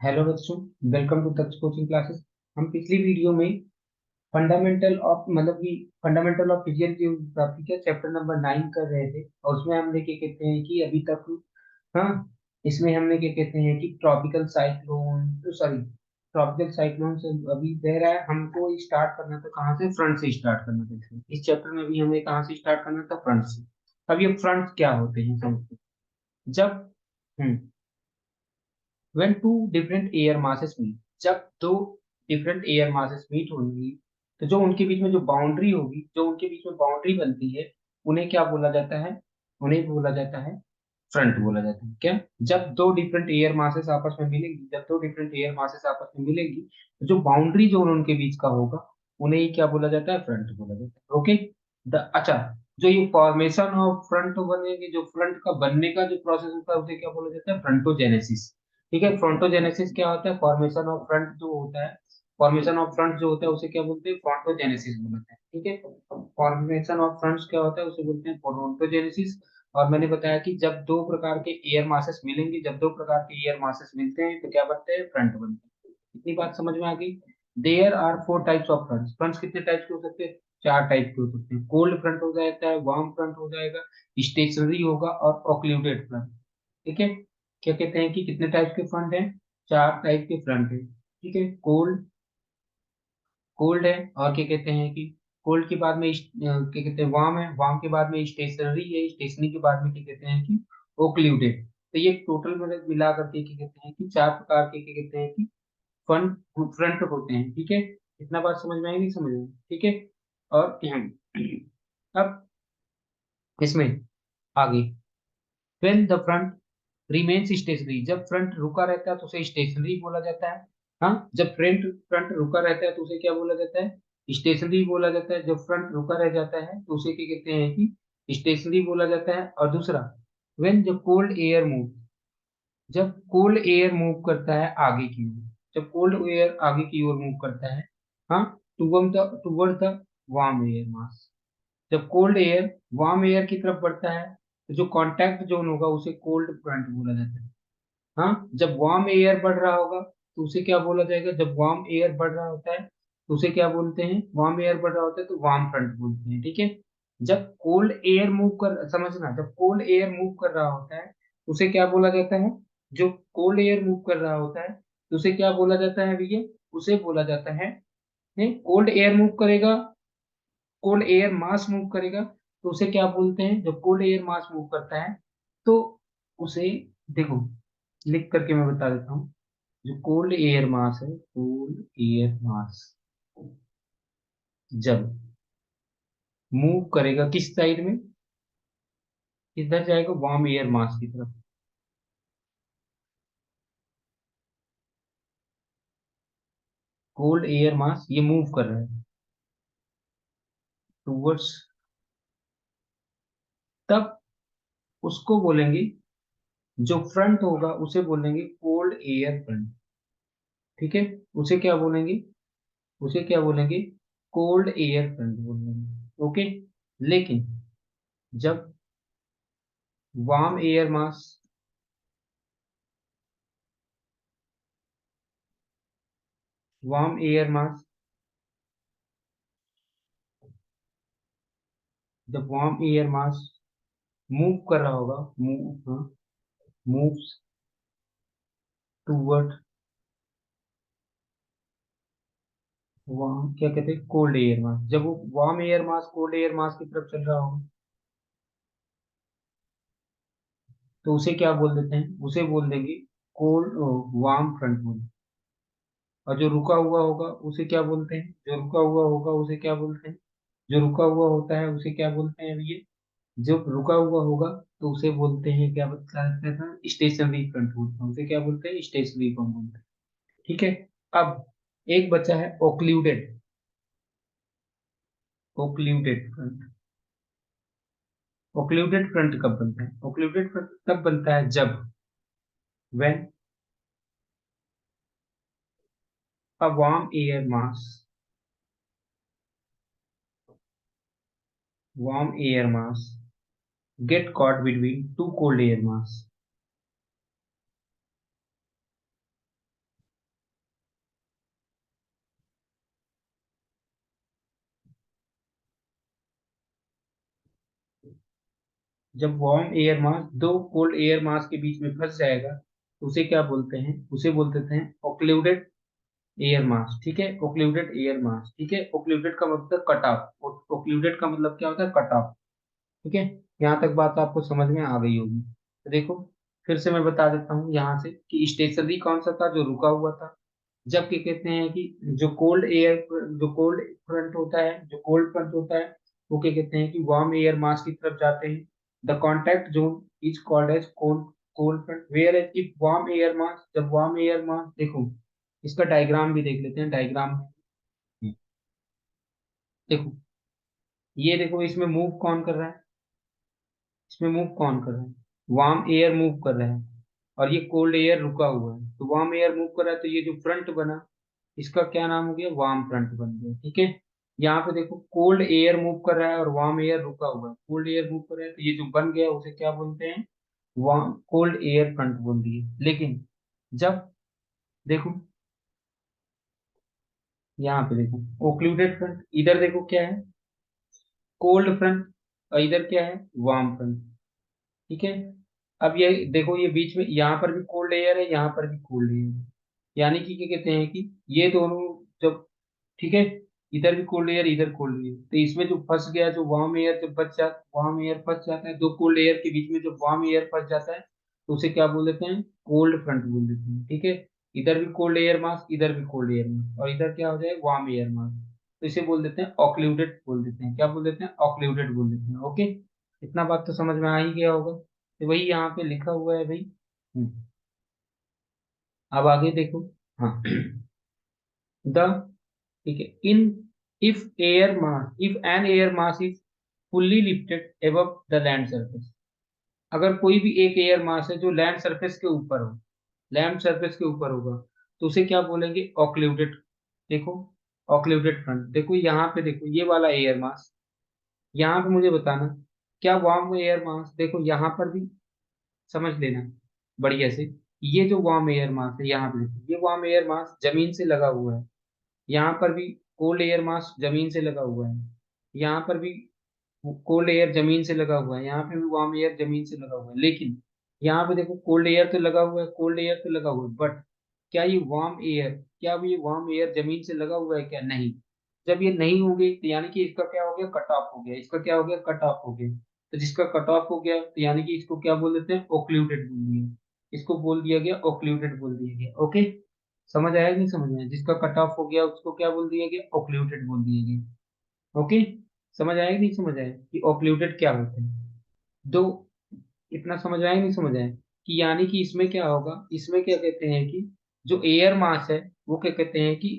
Hello बच्चों, welcome to Taksh coaching classes. हम पिछली वीडियो में fundamental of fundamental of physical geography का चैप्टर नंबर 9 कर रहे थे और उसमें हमने क्या कहते हैं कि अभी तक, हाँ, इसमें हमने क्या कहते हैं कि ट्रॉपिकल साइक्लोन से अभी बह रहा है। हमको स्टार्ट करना था कहाँ से? फ्रंट से स्टार्ट करना था। इस चैप्टर में भी हमें कहाँ से स्टार्ट करना था? फ्रंट से। अब ये फ्रंट क्या होते हैं समझते हैं। हम्म when two different air masses meet, जब दो डिफरेंट एयर मासेस मीट होंगी तो जो उनके बीच में जो बाउंड्री होगी, जो उनके बीच में बाउंड्री बनती है, उन्हें क्या बोला जाता है? उन्हें बोला जाता है फ्रंट बोला जाता है। क्या? जब दो डिफरेंट एयर मासेस आपस में मिलेंगी, जब दो डिफरेंट एयर मासेस आपस में मिलेंगी तो जो बाउंड्री जोन उनके बीच का होगा, उन्हें ही क्या बोला जाता है? फ्रंट बोला जाता है। ओके। अच्छा, जो ये फॉर्मेशन ऑफ फ्रंट बनेगी, जो फ्रंट का बनने का जो प्रोसेस होता है उसे क्या बोला जाता है? फ्रंटोजेनेसिस। ठीक है। फ्रंटोजेनेसिस क्या होता है? फॉर्मेशन ऑफ फ्रंट जो होता है, फॉर्मेशन ऑफ फ्रंट जो होता है उसे क्या बोलते हैं? फ्रंटोजेनेसिस बोलते हैं। ठीक है। फॉर्मेशन ऑफ फ्रंट्स क्या होता है उसे बोलते हैं फ्रंटोजेनेसिस। और मैंने बताया कि जब दो प्रकार के एयर मासेस मिलेंगे, जब दो प्रकार के एयर मासेस मिलते हैं तो क्या बनते हैं? फ्रंट बनते हैं। इतनी बात समझ में आ गई। There are four types of fronts. Fronts कितने टाइप के हो सकते हैं? चार टाइप के हो सकते हैं। कोल्ड फ्रंट हो जाता है, वार्म फ्रंट हो जाएगा, स्टेशनरी होगा और ऑक्लूडेड फ्रंट। ठीक है। क्या कहते हैं कि कितने टाइप के फ्रंट हैं? चार टाइप के फ्रंट है। ठीक है। कोल्ड, कोल्ड है, और क्या कहते हैं कि कोल्ड के बाद में क्या कहते हैं? वार्म है, वार्म के बाद में स्टेशनरी है, स्टेशनरी के बाद में क्या कहते हैं कि ओक्लूडेड। तो ये टोटल मतलब मिला करके क्या कहते हैं कि चार प्रकार के क्या कहते हैं कि फ्रंट फ्रंट होते हैं। ठीक है। इतना बात समझ में आई? नहीं समझ में? ठीक है। और अब इसमें आगे, when the front remains stationary, जब फ्रंट रुका रहता है तो उसे स्टेशनरी बोला जाता है। हाँ, जब फ्रंट फ्रंट रुका रहता है तो उसे क्या बोला जाता है? स्टेशनरी बोला जाता है। जब फ्रंट रुका रह जाता है तो उसे क्या कहते हैं कि स्टेशनरी बोला जाता है। और दूसरा, when the cold air move, जब कोल्ड एयर मूव करता है आगे की ओर, जब कोल्ड एयर आगे की ओर मूव करता है, हाँ, toward the warm air mass, जब कोल्ड एयर वार्म एयर की तरफ बढ़ता है तो जो कांटेक्ट जोन होगा उसे कोल्ड फ्रंट बोला जाता है। हाँ, जब वार्म एयर बढ़ रहा होगा तो उसे क्या बोला जाएगा? जब वार्म एयर बढ़ रहा होता है तो उसे क्या बोलते हैं? वार्म एयर बढ़ रहा होता है तो वार्म फ्रंट बोलते हैं। ठीक है। जब कोल्ड एयर मूव कर, समझना, जब कोल्ड एयर मूव कर रहा होता है तो उसे क्या बोला जाता है? जो कोल्ड एयर मूव कर रहा होता है तो उसे क्या बोला जाता है भैया? उसे बोला जाता है, कोल्ड एयर मूव करेगा, कोल्ड एयर मास मूव करेगा तो उसे क्या बोलते हैं? जब कोल्ड एयर मास मूव करता है तो उसे, देखो, लिख करके मैं बता देता हूँ। जो कोल्ड एयर मास है, कोल्ड एयर मास जब मूव करेगा किस साइड में? किधर जाएगा? वार्म एयर मास की तरफ। कोल्ड एयर मास ये मूव कर रहा है टूवर्ड्स, तब उसको बोलेंगे, जो फ्रंट होगा उसे बोलेंगे कोल्ड एयर फ्रंट। ठीक है। उसे क्या बोलेंगे? उसे क्या बोलेंगे? कोल्ड एयर फ्रंट बोलेंगे। ओके। लेकिन जब वार्म एयर मास, वार्म एयर मास, जब वार्म एयर मास मूव कर रहा होगा, मूव, हाँ, मूव्स टूवर्ड, वहाँ क्या कहते हैं? Cold air mass. जब वो वार्म एयर मास कोल्ड एयर मास की तरफ चल रहा होगा तो उसे क्या बोल देते हैं? उसे बोल देंगे कोल्ड, वार्म फ्रंट बोल। और जो रुका हुआ होगा उसे क्या बोलते हैं? जो रुका हुआ होगा उसे क्या बोलते हैं? जो रुका हुआ होता है उसे क्या बोलते हैं ये? जो रुका हुआ होगा तो उसे बोलते हैं, क्या बोलते हैं? स्टेशनरी फ्रंट बोलते हैं। उसे क्या बोलते हैं? स्टेशनरी फ्रंट बोलते हैं। ठीक है। अब एक बचा है ओक्लूडेड, ओक्लूडेड फ्रंट। ओक्लूडेड फ्रंट कब बनता है? ओक्लूडेड फ्रंट तब बनता है जब when a warm air mass, warm air mass get caught between two cold air mass, जब वार्म एयर मास दो कोल्ड एयर मास के बीच में फंस जाएगा तो उसे क्या बोलते हैं, उसे बोल देते हैं ओक्लूडेड एयर मास। ठीक है, ओक्लूडेड एयर मास। ठीक है, ओक्लूडेड का मतलब कट ऑफ, ओक्लूडेड का मतलब क्या होता है, कट ऑफ। ठीक है, यहाँ तक बात आपको समझ में आ गई होगी। तो देखो फिर से मैं बता देता हूँ यहाँ से कि स्टेशनरी कौन सा था, जो रुका हुआ था। जब क्या कहते हैं कि जो कोल्ड एयर, जो कोल्ड फ्रंट होता है, जो कोल्ड फ्रंट होता है, वो क्या कहते हैं कि वार्म एयर मास की तरफ जाते हैं। The contact zone is called as cold cold front, where as if warm air mass, जब वार्म एयर मास, देखो इसका डायग्राम भी देख लेते हैं, डायग्राम में देखो, ये देखो इसमें मूव कौन कर रहा है, इसमें मूव कौन कर रहा है, वार्म एयर मूव कर रहा है, और ये कोल्ड एयर रुका हुआ है। तो वार्म एयर मूव कर रहा है, तो ये जो फ्रंट बना, इसका क्या नाम हो गया, वार्म फ्रंट बन गया। ठीक है, यहाँ पे देखो कोल्ड एयर मूव कर रहा है और वार्म एयर रुका हुआ है, कोल्ड एयर मूव कर रहा है, तो ये जो बन गया उसे क्या बोलते हैं, वार्म कोल्ड एयर फ्रंट बोल दिए। लेकिन जब देखो यहाँ पे देखो ओक्लूडेड फ्रंट, इधर देखो क्या है, कोल्ड फ्रंट, और इधर क्या है, वार्म फ्रंट। ठीक है, अब ये देखो ये बीच में यहाँ पर भी कोल्ड एयर है, यहाँ पर भी कोल्ड एयर है, यानी कि क्या कहते हैं कि ये दोनों जब, ठीक है, इधर भी कोल्ड एयर, इधर कोल्ड एयर, तो इसमें जो फंस गया, जो वार्म एयर जब बच जाता, वार्म एयर फंस जाता है, दो कोल्ड एयर के बीच में जब वार्म एयर फंस जाता है, तो उसे क्या बोल देते हैं, कोल्ड फ्रंट बोल देते हैं। ठीक है, इधर भी कोल्ड एयर मास, इधर भी कोल्ड एयर मास, और इधर क्या हो जाए, वार्म एयर मास, तो इसे बोल देते हैं ऑक्लूडेड बोल देते हैं, क्या बोल देते हैं, ऑक्लूडेड बोल देते हैं। ओके, इतना बात तो समझ में आ ही गया होगा, तो वही यहाँ पे लिखा हुआ है भाई। अब आगे देखो, हाँ द, ठीक है, in if air mass, if an air mass is fully lifted above the land surface, अगर कोई भी एक एयर मास है जो लैंड सरफेस के ऊपर हो, लैंड सरफेस के ऊपर होगा, तो उसे क्या बोलेंगे, ऑक्लूडेड। देखो ऑक्लूडेड फ्रंट, देखो यहाँ पे देखो ये वाला एयर मास, यहाँ पे मुझे बताना क्या वार्म एयर मास, देखो यहाँ पर भी समझ लेना बढ़िया से, ये जो वार्म एयर मास है यहाँ पे देखो, ये वार्म एयर मास जमीन से लगा हुआ है, यहाँ पर भी कोल्ड एयर मास जमीन से लगा हुआ है, यहाँ पर भी कोल्ड एयर जमीन से लगा हुआ है, यहाँ पे भी वार्म एयर जमीन से लगा हुआ है। लेकिन यहाँ पे देखो कोल्ड एयर तो लगा हुआ है, कोल्ड एयर तो लगा हुआ है, बट क्या ये वार्म एयर, क्या ये वार्म एयर जमीन से लगा हुआ है, क्या नहीं। जब ये नहीं होगी तो यानी कि इसका क्या हो गया, कट ऑफ हो गया, इसका क्या हो गया, कट ऑफ हो गया। तो जिसका कट ऑफ हो गया तो यानी कि इसको क्या बोल देते हैं, ओक्लूडेड बोल दिया, इसको बोल दिया गया ओक्लूडेड बोल दिया गया। ओके, समझ आया कि नहीं समझ आया, जिसका कट ऑफ हो गया उसको क्या बोल दिया गया, ओक्लूडेड बोल दिया गया। ओके, समझ आया कि नहीं समझ आया कि ऑक्लूडेड क्या होते हैं, दो, इतना समझ आया कि नहीं समझ आया, कि यानी कि इसमें क्या होगा, इसमें क्या कहते हैं कि जो एयर मास है वो क्या कहते हैं कि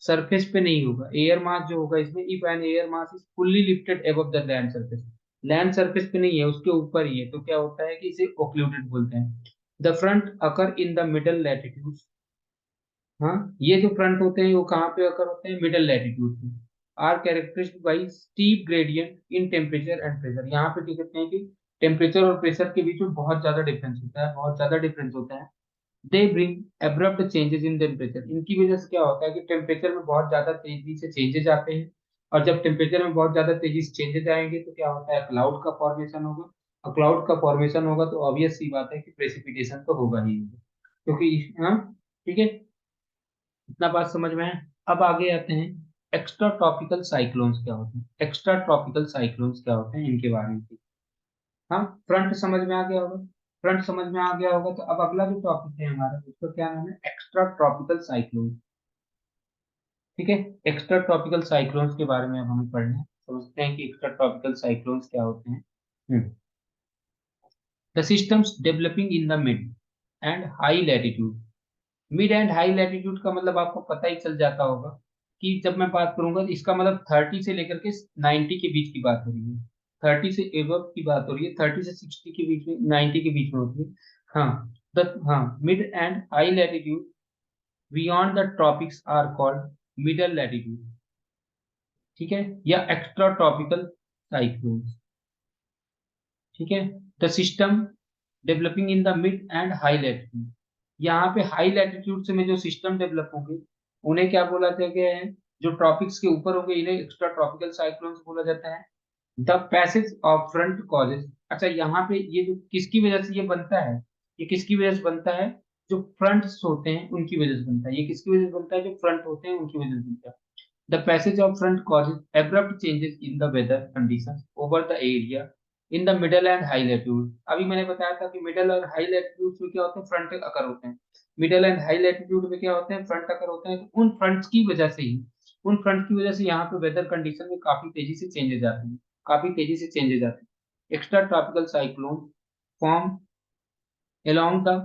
सरफेस पे नहीं होगा, एयर मास जो होगा इसमें, if an air mass is fully lifted above the land surface, land surface पे नहीं है, उसके ऊपर ही है, तो क्या होता है कि इसे ऑक्लूडेड बोलते हैं। The front occur in the middle latitude, हाँ, ये जो फ्रंट होते हैं वो कहाँ पे अकर होते हैं, मिडल लैटिट्यूड में, are characteristic by steep gradient in temperature and pressure, यहाँ पे क्या कहते हैं कि टेम्परेचर और प्रेशर के बीच में बहुत ज्यादा डिफरेंस होता है, बहुत ज्यादा डिफरेंस होता है। They bring abrupt changes in temperature, इनकी वजह से क्या होता है कि टेम्परेचर में बहुत ज्यादा तेजी से चेंजेस आते हैं, और जब टेम्परेचर में बहुत ज्यादा तेजी से चेंजेस आएंगे तो क्या होता है, क्लाउड का फॉर्मेशन होगा, और क्लाउड का फॉर्मेशन होगा तो ऑब्वियस सी बात है कि प्रेसिपिटेशन तो होगा ही होगा। क्योंकि हाँ, ठीक है, इतना बात समझ में है। अब आगे आते हैं, एक्स्ट्रा ट्रॉपिकल साइक्लोन्स क्या होते हैं, एक्स्ट्रा ट्रॉपिकल साइक्लोन्स क्या होते हैं, इनके बारे में। हाँ, फ्रंट समझ में आ गया होगा, फ्रंट समझ में आ गया होगा, तो अब अगला जो टॉपिक है हमारा उसका क्या नाम है, एक्स्ट्रा ट्रॉपिकल साइक्लोन। ठीक है, एक्स्ट्रा ट्रॉपिकल साइक्लोन्स के बारे में अब हमें पढ़ना है, समझते हैं कि एक्स्ट्रा ट्रॉपिकल साइक्लोन्स क्या होते हैं। The systems developing in the mid and high latitude, mid and high latitude का मतलब आपको पता ही चल जाता होगा कि जब मैं बात करूंगा तो इसका मतलब 30 से लेकर के 90 के बीच की बात हो रही है, 30 से एबव की बात हो रही है, 30 से 60 के बीच में, 90 के बीच में होती है। हाँ, हाँ, mid and high latitude beyond the tropics are called middle latitude. ठीक है, या एक्स्ट्रा ट्रॉपिकल साइक्लोन्स। ठीक है, the system developing in the mid and high latitude, यहाँ पे हाई लैटिट्यूड से में जो सिस्टम डेवलप होंगे उन्हें क्या बोला गया है, जो ट्रॉपिक्स के ऊपर होंगे इन्हें एक्स्ट्रा ट्रॉपिकल साइक्लोन्स बोला जाता है, the passage of front causes. अच्छा, यहाँ पे ये जो किसकी वजह से ये बनता है, ये किसकी वजह से बनता है, जो फ्रंट्स होते हैं उनकी वजह से बनता है। ये किसकी वजह से बनता है, जो फ्रंट होते हैं उनकी वजह से बनता है। The passage of front causes abrupt changes in the weather conditions over the area in the middle and high latitude। अभी मैंने बताया था कि मिडल और हाई लैटिट्यूड में क्या होते हैं, फ्रंट अकर होते हैं। मिडल एंड हाई लैटिट्यूड में क्या होते हैं, फ्रंट अकर होते हैं। तो उन फ्रंट्स की वजह से ही, उन फ्रंट की वजह से यहाँ पे वेदर कंडीशन में काफी तेजी से चेंजेस आते हैं, काफी तेजी से चेंजेस आते हैं। Extra tropical cyclone form along the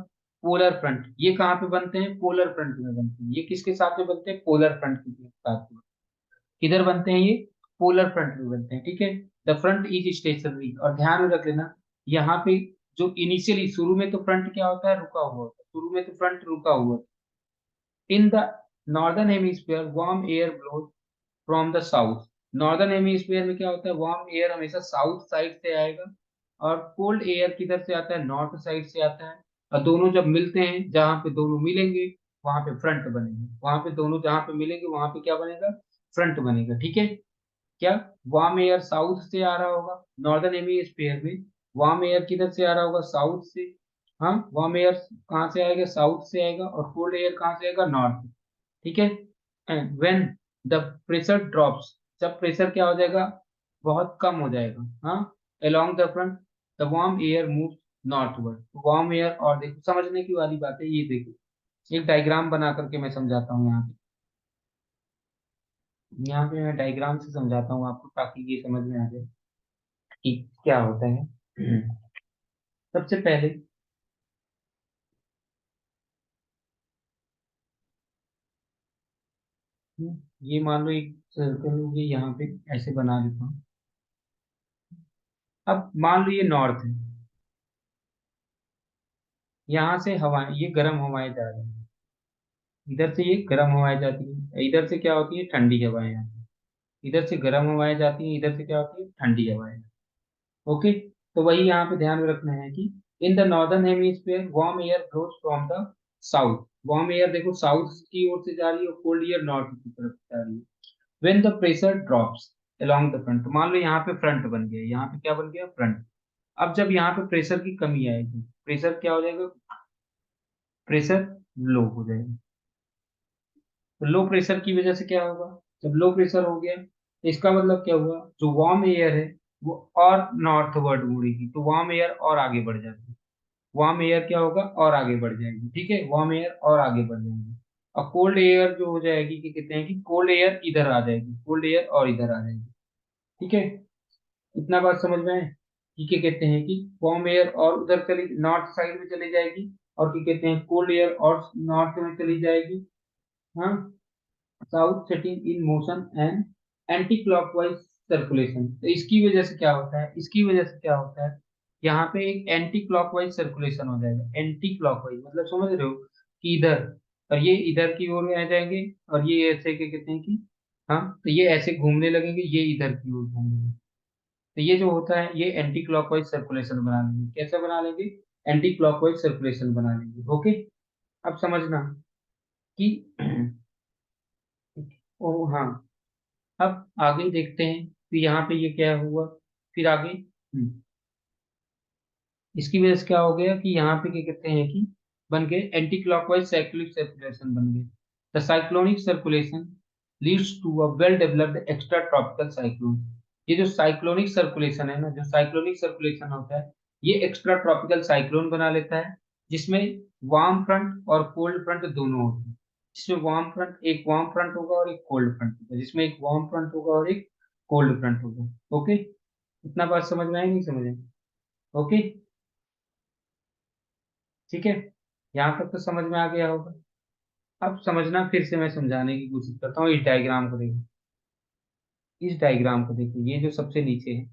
polar front. ये कहाँ पे बनते हैं, पोलर फ्रंट में बनते हैं। ये किसके साथ में बनते हैं, पोलर फ्रंट के साथ में। किधर बनते हैं ये, पोलर फ्रंट में बनते हैं, ठीक है। द फ्रंट इज स्टेशनरी, और ध्यान में रख लेना यहाँ पे जो इनिशियली शुरू में तो फ्रंट क्या होता है, रुका हुआ होता है। शुरू में तो फ्रंट रुका हुआ होता है। In the northern hemisphere warm air blows from the south. Northern hemisphere में क्या होता है, वार्म एयर हमेशा साउथ साइड से आएगा, और कोल्ड एयर किधर से आता है, नॉर्थ साइड से आता है। और दोनों जब मिलते हैं, जहां पे दोनों मिलेंगे वहां पे फ्रंट बनेंगे। वहां पे दोनों जहां पे मिलेंगे वहां पे क्या बनेगा, फ्रंट बनेगा, ठीक है। क्या, वार्म एयर साउथ से आ रहा होगा नॉर्दर्न हेमिस्फीयर में, वार्म एयर किधर से आ रहा होगा, साउथ से। हाँ, वार्म एयर कहाँ से आएगा, साउथ से आएगा, और कोल्ड एयर कहाँ से आएगा, नॉर्थ। ठीक है। And when the pressure drops, जब प्रेशर क्या हो जाएगा, बहुत कम हो जाएगा, हाँ, along the front the warm air move northward. Warm air, और देखो समझने की वाली बात है, ये देखो एक डायग्राम बना करके मैं समझाता हूँ यहाँ पे। यहाँ पे मैं डायग्राम से समझाता हूँ आपको, ताकि ये समझ में आ जाए कि क्या होता है। सबसे पहले ये मान लो एक सर्कल हो गया, यहाँ पे ऐसे बना देता हूँ। अब मान लो ये नॉर्थ है, यहाँ से हवाएं, ये गर्म हवाएं जा रही हैं, इधर से ये गर्म हवाएं जाती हैं, इधर से क्या होती है, ठंडी हवाएं आती हैं। इधर से गर्म हवाएं जाती हैं, इधर से क्या होती है, ठंडी हवाएं। ओके। तो वही यहाँ पे ध्यान में रखना है कि in the northern hemisphere warm air blows from the south. Warm air देखो साउथ की ओर से जा रही है, और कोल्ड एयर नॉर्थ की तरफ से जा रही है। When the pressure drops along the front, मान लो यहाँ पे फ्रंट बन गया, यहाँ पे क्या बन गया, फ्रंट। अब जब यहाँ पे प्रेशर की कमी आएगी, प्रेशर क्या हो जाएगा, प्रेशर लो हो जाएगा। तो लो प्रेशर की वजह से क्या होगा, जब लो प्रेशर हो गया, तो इसका मतलब क्या हुआ, जो वार्म एयर है वो और नॉर्थवर्ड मुड़ेगी, तो वार्म एयर और आगे बढ़ जाएगी। वार्म एयर क्या होगा, और आगे बढ़ जाएगी, ठीक है, वार्म एयर और आगे बढ़ जाएगी। और कोल्ड एयर जो हो जाएगी, कि कहते हैं कि कोल्ड एयर इधर आ जाएगी, कोल्ड एयर और इधर आ जाएगी, ठीक है। इतना बात समझ में है कि क्या कहते हैं कि वार्म एयर और उधर चली, नॉर्थ साइड में चली जाएगी, और क्या कहते हैं, कोल्ड एयर और नॉर्थ में चली जाएगी। हाँ, south setting in motion and anti clockwise circulation. तो इसकी वजह से क्या होता है, इसकी वजह से क्या होता है, यहाँ पे एक एंटी क्लॉकवाइज सर्कुलेशन हो जाएगा। एंटी क्लॉकवाइज मतलब समझ रहे हो, कि इधर, और ये इधर की ओर आ जाएंगे, और ये ऐसे क्या कहते हैं कि, हाँ, तो ये ऐसे घूमने लगेंगे, ये इधर की ओर घूमेंगे। तो ये जो होता है, ये एंटी क्लॉकवाइज सर्कुलेशन बना लेंगे। कैसे बना लेंगे, एंटी क्लॉकवाइज सर्कुलेशन बना लेंगे। ओके। अब समझना कि ओ हाँ, अब आगे देखते हैं कि यहाँ पे ये क्या हुआ, फिर आगे इसकी वजह से क्या हो गया, कि यहाँ पे क्या कहते हैं कि बन गए एंटी क्लॉकवाइज साइक्लिक सर्कुलेशन बन गए। The cyclonic circulation leads to a well developed extra tropical cyclone. ये जो साइक्लोनिक सर्कुलेशन है ना, जो साइक्लोनिक सर्कुलेशन होता है, ये एक्स्ट्रा ट्रॉपिकल साइक्लोन बना लेता है, जिसमें वार्म फ्रंट और कोल्ड फ्रंट दोनों होते हैं। जिसमें वार्म फ्रंट, एक वार्म फ्रंट होगा और एक कोल्ड फ्रंट होगा, जिसमें एक वार्म फ्रंट होगा और एक कोल्ड फ्रंट होगा। ओके। इतना बात समझ में आई, नहीं समझे, ओके, ठीक है। यहाँ तक तो समझ में आ गया होगा। अब समझना, फिर से मैं समझाने की कोशिश करता हूँ। इस डायग्राम को देखो, इस डायग्राम को देखो, ये जो सबसे नीचे है,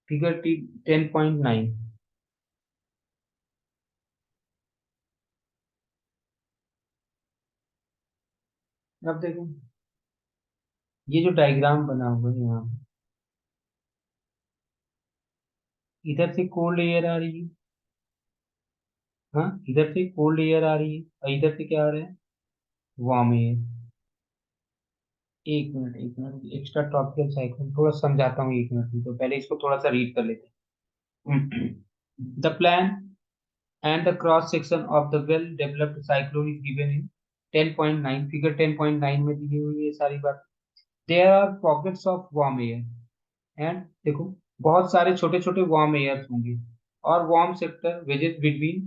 फिगर 10.9। अब देखो, ये जो डायग्राम बना हुआ है यहाँ, इधर से कोल्ड एयर आ रही है, हाँ, इधर से कोल्ड एयर आ रही है, और इधर से क्या आ रहा है, वार्म एयर। एक मिनट एक्स्ट्रा ट्रॉपिकल साइक्लोन थोड़ा समझाता हूँ, एक मिनट में। तो पहले इसको थोड़ा सा रीड कर लेते हैं। The plan and the cross section of the well developed cyclone is given in 10.9 figure 10.9 में दी हुई है ये सारी बात। There are pockets of warm air and देखो बहुत सारे छोटे छोटे वार्म एयर्स होंगे, और warm sector wages between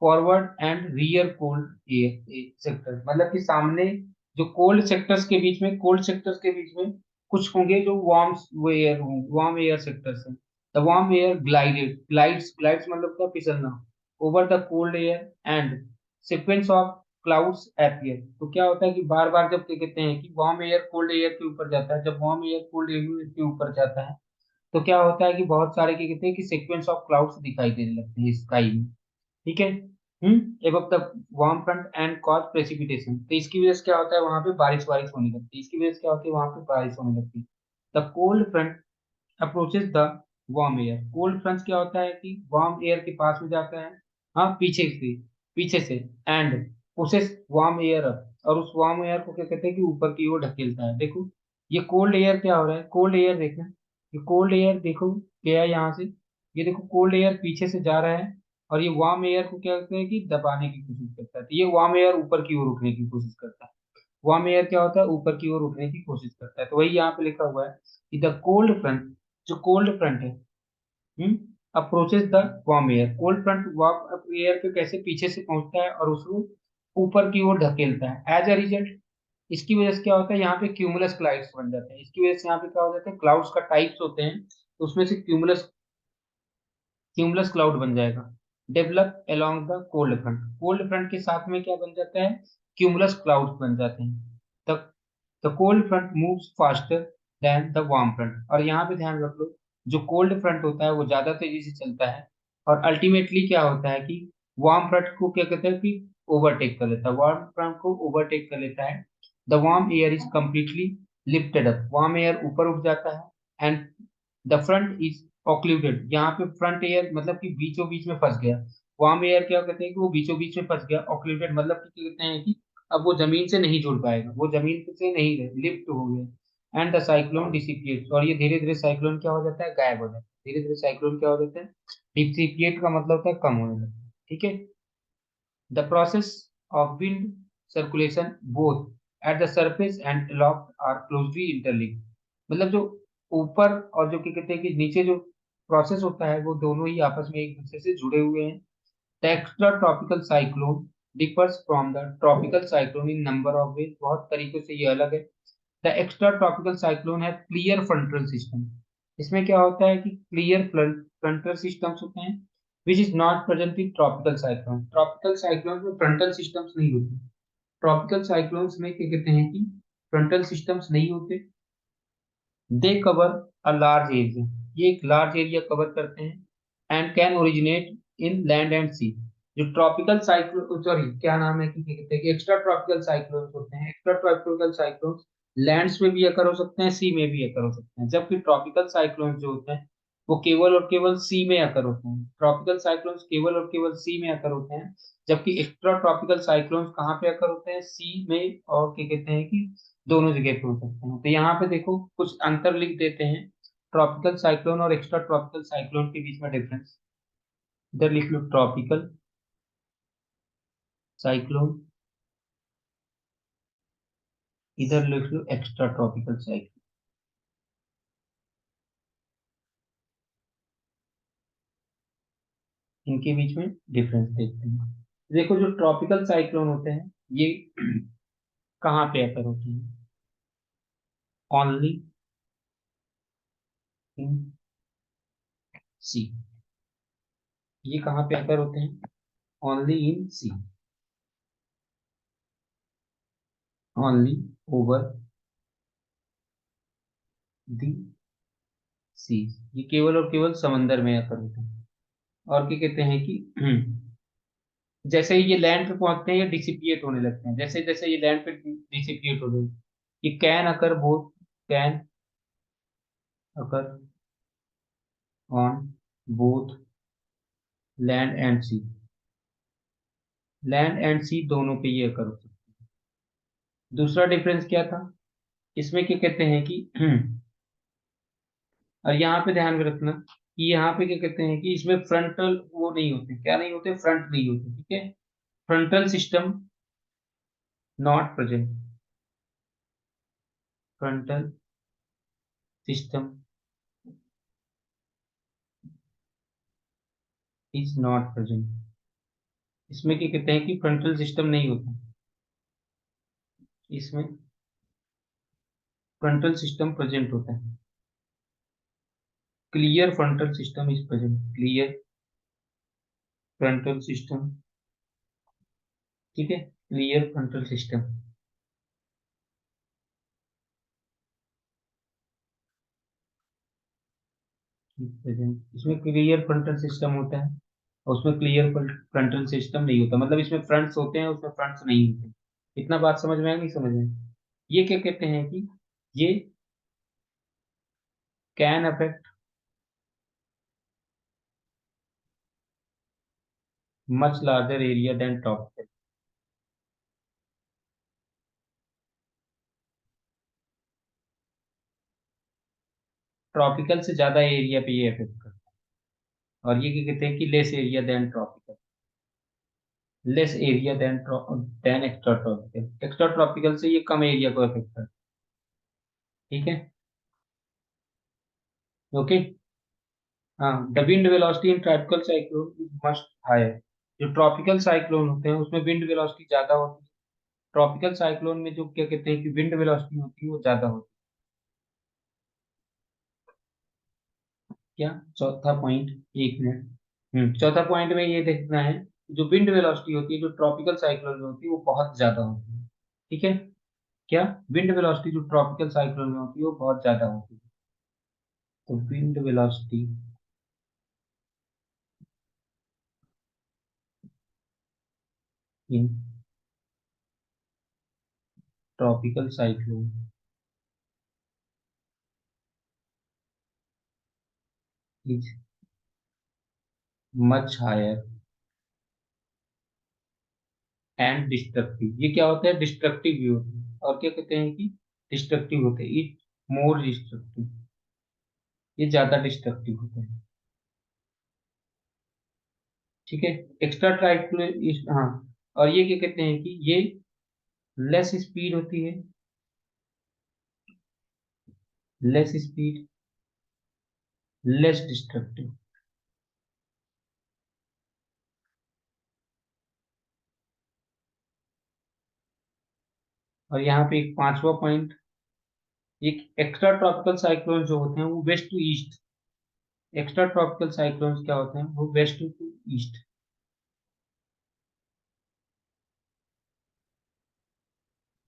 forward and rear cold air sector, मतलब कि सामने जो कोल्ड सेक्टर्स के बीच में, कोल्ड सेक्टर्स के बीच में कुछ होंगे जो वार्म एयर होंगे, वार्म एयर सेक्टर्स हैं। द वार्म एयर ग्लाइड्स मतलब क्या, फिसलना over the cold air and sequence of clouds appear. तो क्या होता है कि बार बार जब क्या कहते हैं कि वार्म एयर कोल्ड एयर के ऊपर जाता है, जब वार्म एयर कोल्ड एयर के ऊपर जाता है तो क्या होता है कि बहुत सारे क्या कहते हैं कि सीक्वेंस ऑफ क्लाउड्स दिखाई देने लगते हैं स्काई में। ठीक है। Above the warm front end cause precipitation, तो इसकी वजह से क्या होता है वहां पे बारिश बारिश होने लगती है, इसकी वजह से क्या होती है वहां पे बारिश होने लगती है। The cold front approaches the warm air, cold front क्या होता है कि वार्म एयर के पास में जाता है, हाँ पीछे से and pushes warm air up, और उस वार्म एयर को क्या कहते हैं कि ऊपर की ओर ढकेलता है। देखो ये कोल्ड एयर क्या हो रहा है, कोल्ड एयर देखना, ये कोल्ड एयर देखो गया है यहाँ से, ये देखो कोल्ड एयर पीछे से जा रहा है, और ये वार्म एयर को क्या करता है कि दबाने की कोशिश करता है, तो ये वार्म एयर ऊपर की ओर उठने की कोशिश करता है। वार्म एयर क्या होता है, ऊपर की ओर उठने की कोशिश करता है, तो वही यहाँ पे लिखा हुआ है कि द कोल्ड फ्रंट, जो कोल्ड फ्रंट है, approaches the warm air, cold front warm air पे कैसे पीछे से पहुंचता है और उसको ऊपर की ओर ढकेलता है। एज अ रिजल्ट इसकी वजह से क्या होता है यहाँ पे क्यूमुलस क्लाउड्स बन जाते हैं, इसकी वजह से यहाँ पे क्या हो जाता है, क्लाउड्स का टाइप्स होते हैं, तो उसमें से क्यूमुलस क्यूमुलस क्लाउड बन जाएगा। Develop along the cold front, cold front के साथ में क्या बन जाता है, क्यूमुलस क्लाउड्स बन जाते हैं। The the cold front moves faster than the warm front, और यहाँ पे ध्यान रख लो, जो कोल्ड फ्रंट होता है वो ज्यादा तेजी से चलता है, और अल्टीमेटली क्या होता है कि वार्म फ्रंट को क्या कहते हैं कि ओवरटेक कर लेता है, वार्म फ्रंट को ओवरटेक कर लेता है। The warm air is completely lifted up, warm air ऊपर उठ जाता है, and the front is occluded, यहाँ पे फ्रंट एयर मतलब कि बीचों बीच में फंस गया, वार्म एयर क्या कहते हैं कि वो बीचों बीच में फंस गया, ऑक्लूडेड मतलब कि क्या कहते हैं कि अब वो जमीन से नहीं जुड़ पाएगा, वो जमीन से नहीं लिफ्ट हो गया। एंड द साइक्लोन डिसिपिएट, और ये धीरे धीरे साइक्लोन क्या हो जाता है, गायब हो जाता है, धीरे धीरे साइक्लोन क्या हो जाता है, डिसिपिएट का मतलब होता है कम होने लगता है। ठीक है। The process of wind circulation both at the surface and aloft are closely interlinked, मतलब जो ऊपर और जो क्या कहते हैं कि नीचे जो प्रोसेस होता है वो दोनों ही आपस में एक दूसरे से जुड़े हुए हैं। The extra tropical cyclone differs from the tropical cyclone in number of ways, बहुत तरीकों से ये अलग है। द एक्स्ट्रा ट्रॉपिकल साइक्लोन है क्लियर फ्रंटल सिस्टम, इसमें क्या होता है कि क्लियर फ्रंटल सिस्टम्स होते हैं, which is not present in tropical cyclone, tropical cyclone में फ्रंटल सिस्टम्स नहीं होते, ट्रॉपिकल साइक्लोन्स में क्या कहते हैं कि फ्रंटल सिस्टम्स नहीं होते। They cover a large area, ये एक लार्ज एरिया कवर करते हैं, and can originate in land and sea. जो ट्रॉपिकल साइक्लोन, सॉरी क्या नाम है कि क्या कहते हैं कि एक्स्ट्रा ट्रॉपिकल साइक्लोन होते हैं, एक्स्ट्रा ट्रॉपिकल साइक्लोन लैंड्स में भी अकर हो सकते हैं, सी में भी अकर हो सकते हैं, जबकि ट्रॉपिकल साइक्लोन जो होते हैं वो केवल और केवल सी में अकर होते हैं, ट्रॉपिकल साइक्लोन केवल और केवल सी में अकर होते हैं, जबकि एक्स्ट्रा ट्रॉपिकल साइक्लोन कहाँ पे अकर होते हैं, सी में, और क्या कहते हैं कि दोनों जगह पे हो सकते हैं। तो यहाँ पे देखो कुछ अंतर लिख देते हैं, ट्रॉपिकल साइक्लोन और एक्स्ट्रा ट्रॉपिकल साइक्लोन के बीच में डिफरेंस। इधर लिख लो ट्रॉपिकल साइक्लोन, इधर लिख लो एक्स्ट्रा ट्रॉपिकल साइक्लोन, इनके बीच में डिफरेंस देखते हैं। देखो जो ट्रॉपिकल साइक्लोन होते हैं ये कहाँ पे अकर होते हैं, ओनली इन सी, ये कहाँ पे अकर होते हैं, only in sea, only over the sea, ये केवल और केवल समंदर में अकर होते हैं। और क्या कहते हैं कि जैसे ही ये लैंड पे पहुंचते हैं ये डिसिपिएट होने लगते हैं, जैसे जैसे ये लैंड पे डिसिपिएट हो गए, ये can occur both, can occur on both land and sea, land and sea दोनों पे ये अकर हो सकते हैं। दूसरा डिफरेंस क्या था, इसमें क्या कहते हैं कि और यहाँ पे ध्यान में रखना कि यहाँ पे क्या कहते हैं कि इसमें फ्रंटल वो नहीं होते, क्या नहीं होते, फ्रंट नहीं होते, ठीक है। Frontal system not present, frontal system is not present. इसमें क्या कहते हैं कि फ्रंटल सिस्टम नहीं होता, इसमें फ्रंटल सिस्टम प्रेजेंट होता है। Clear frontal system is present, clear frontal system, ठीक है, क्लियर फ्रंटल सिस्टम प्रेजेंट। इसमें क्लियर फ्रंटल सिस्टम होता है और उसमें क्लियर फ्रंटल सिस्टम नहीं होता, मतलब इसमें फ्रंट्स होते हैं उसमें फ्रंट्स नहीं होते। इतना बात समझ में आया, नहीं समझ में? ये क्या कहते हैं कि ये can affect much larger area than tropical. Tropical से ज्यादा एरिया पे ये अफेक्ट करता है। और ये क्या कहते हैं कि less area than tropical, less area than extra tropical, extra tropical से ये कम एरिया को अफेक्ट करता है, ठीक है। ओके। हाँ, the wind velocity in tropical cyclone is much higher. जो ट्रॉपिकल साइक्लोन होते हैं उसमें विंड वेलोसिटी ज्यादा होती है, ट्रॉपिकल साइक्लोन में जो क्या कहते हैं कि विंड वेलोसिटी होती है वो ज्यादा होती है। क्या चौथा पॉइंट, एक मिनट। चौथा पॉइंट में ये देखना है कि जो विंड वेलोसिटी होती है जो ट्रॉपिकल साइक्लोन में होती है वो बहुत ज्यादा होती है, ठीक है। क्या, विंड वेलोसिटी जो ट्रॉपिकल साइक्लोन में होती है वो बहुत ज्यादा होती है। तो wind velocity in tropical cyclone is much higher and destructive. ये क्या होता है, डिस्ट्रक्टिव भी होते हैं, और क्या कहते हैं कि डिस्ट्रक्टिव होते हैं, इट मोर डिस्ट्रक्टिव, ये ज्यादा डिस्ट्रक्टिव होते हैं, ठीक है। एक्स्ट्रा ट्राइकुलर, हाँ। और ये क्या कहते हैं कि ये लेस स्पीड होती है, लेस स्पीड, लेस डिस्ट्रक्टिव। और यहाँ पे एक पांचवा पॉइंट, एक एक्स्ट्रा ट्रॉपिकल साइक्लोन जो होते हैं वो west to east, extra tropical cyclone क्या होते हैं वो वेस्ट टू ईस्ट,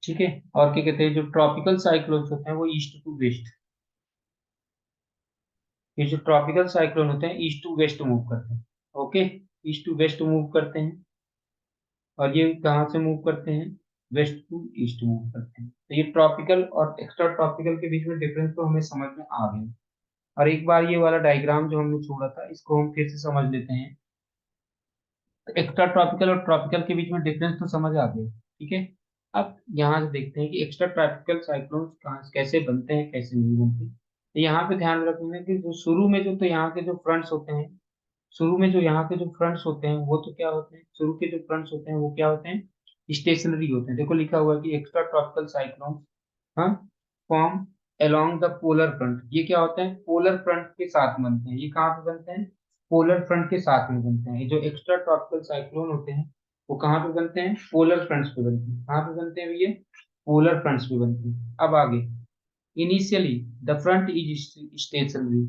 ठीक है। और क्या कहते हैं जो ट्रॉपिकल साइक्लोन होते हैं वो ईस्ट टू वेस्ट, ये जो ट्रॉपिकल साइक्लोन होते हैं ईस्ट टू वेस्ट मूव करते हैं, okay, east to west move करते हैं। और ये कहाँ से मूव करते हैं, वेस्ट टू ईस्ट मूव करते हैं। तो ये ट्रॉपिकल और एक्स्ट्रा ट्रॉपिकल के बीच में डिफरेंस तो हमें समझ में आ गया। और एक बार ये वाला डायग्राम जो हमने छोड़ा था इसको हम फिर से समझ लेते हैं। एक्स्ट्रा ट्रॉपिकल और ट्रॉपिकल के बीच में डिफरेंस तो समझ आ गया, ठीक है। अब यहाँ से देखते हैं कि एक्स्ट्रा ट्रॉपिकल साइक्लोन कहाँ कैसे बनते हैं कैसे नहीं बनते। तो यहाँ पे ध्यान रखना है कि जो शुरू में जो तो यहाँ के जो फ्रंट्स होते हैं, शुरू में जो यहाँ के जो फ्रंट्स होते हैं वो तो क्या होते हैं, शुरू के जो फ्रंट्स होते हैं वो क्या होते हैं, स्टेशनरी होते हैं। देखो लिखा हुआ है कि एक्स्ट्रा ट्रॉपिकल साइक्लोन, हाँ, form along the polar front. ये क्या होता है, पोलर फ्रंट के साथ बनते हैं। ये कहाँ पे बनते हैं, पोलर फ्रंट के साथ में बनते हैं। ये जो एक्स्ट्रा ट्रॉपिकल साइक्लोन होते हैं वो कहाँ पे बनते हैं, पोलर फ्रंट्स पे बनते हैं। कहाँ पे बनते हैं भैया, पोलर फ्रंट्स पे बनते हैं। अब आगे, initially the front is stationary.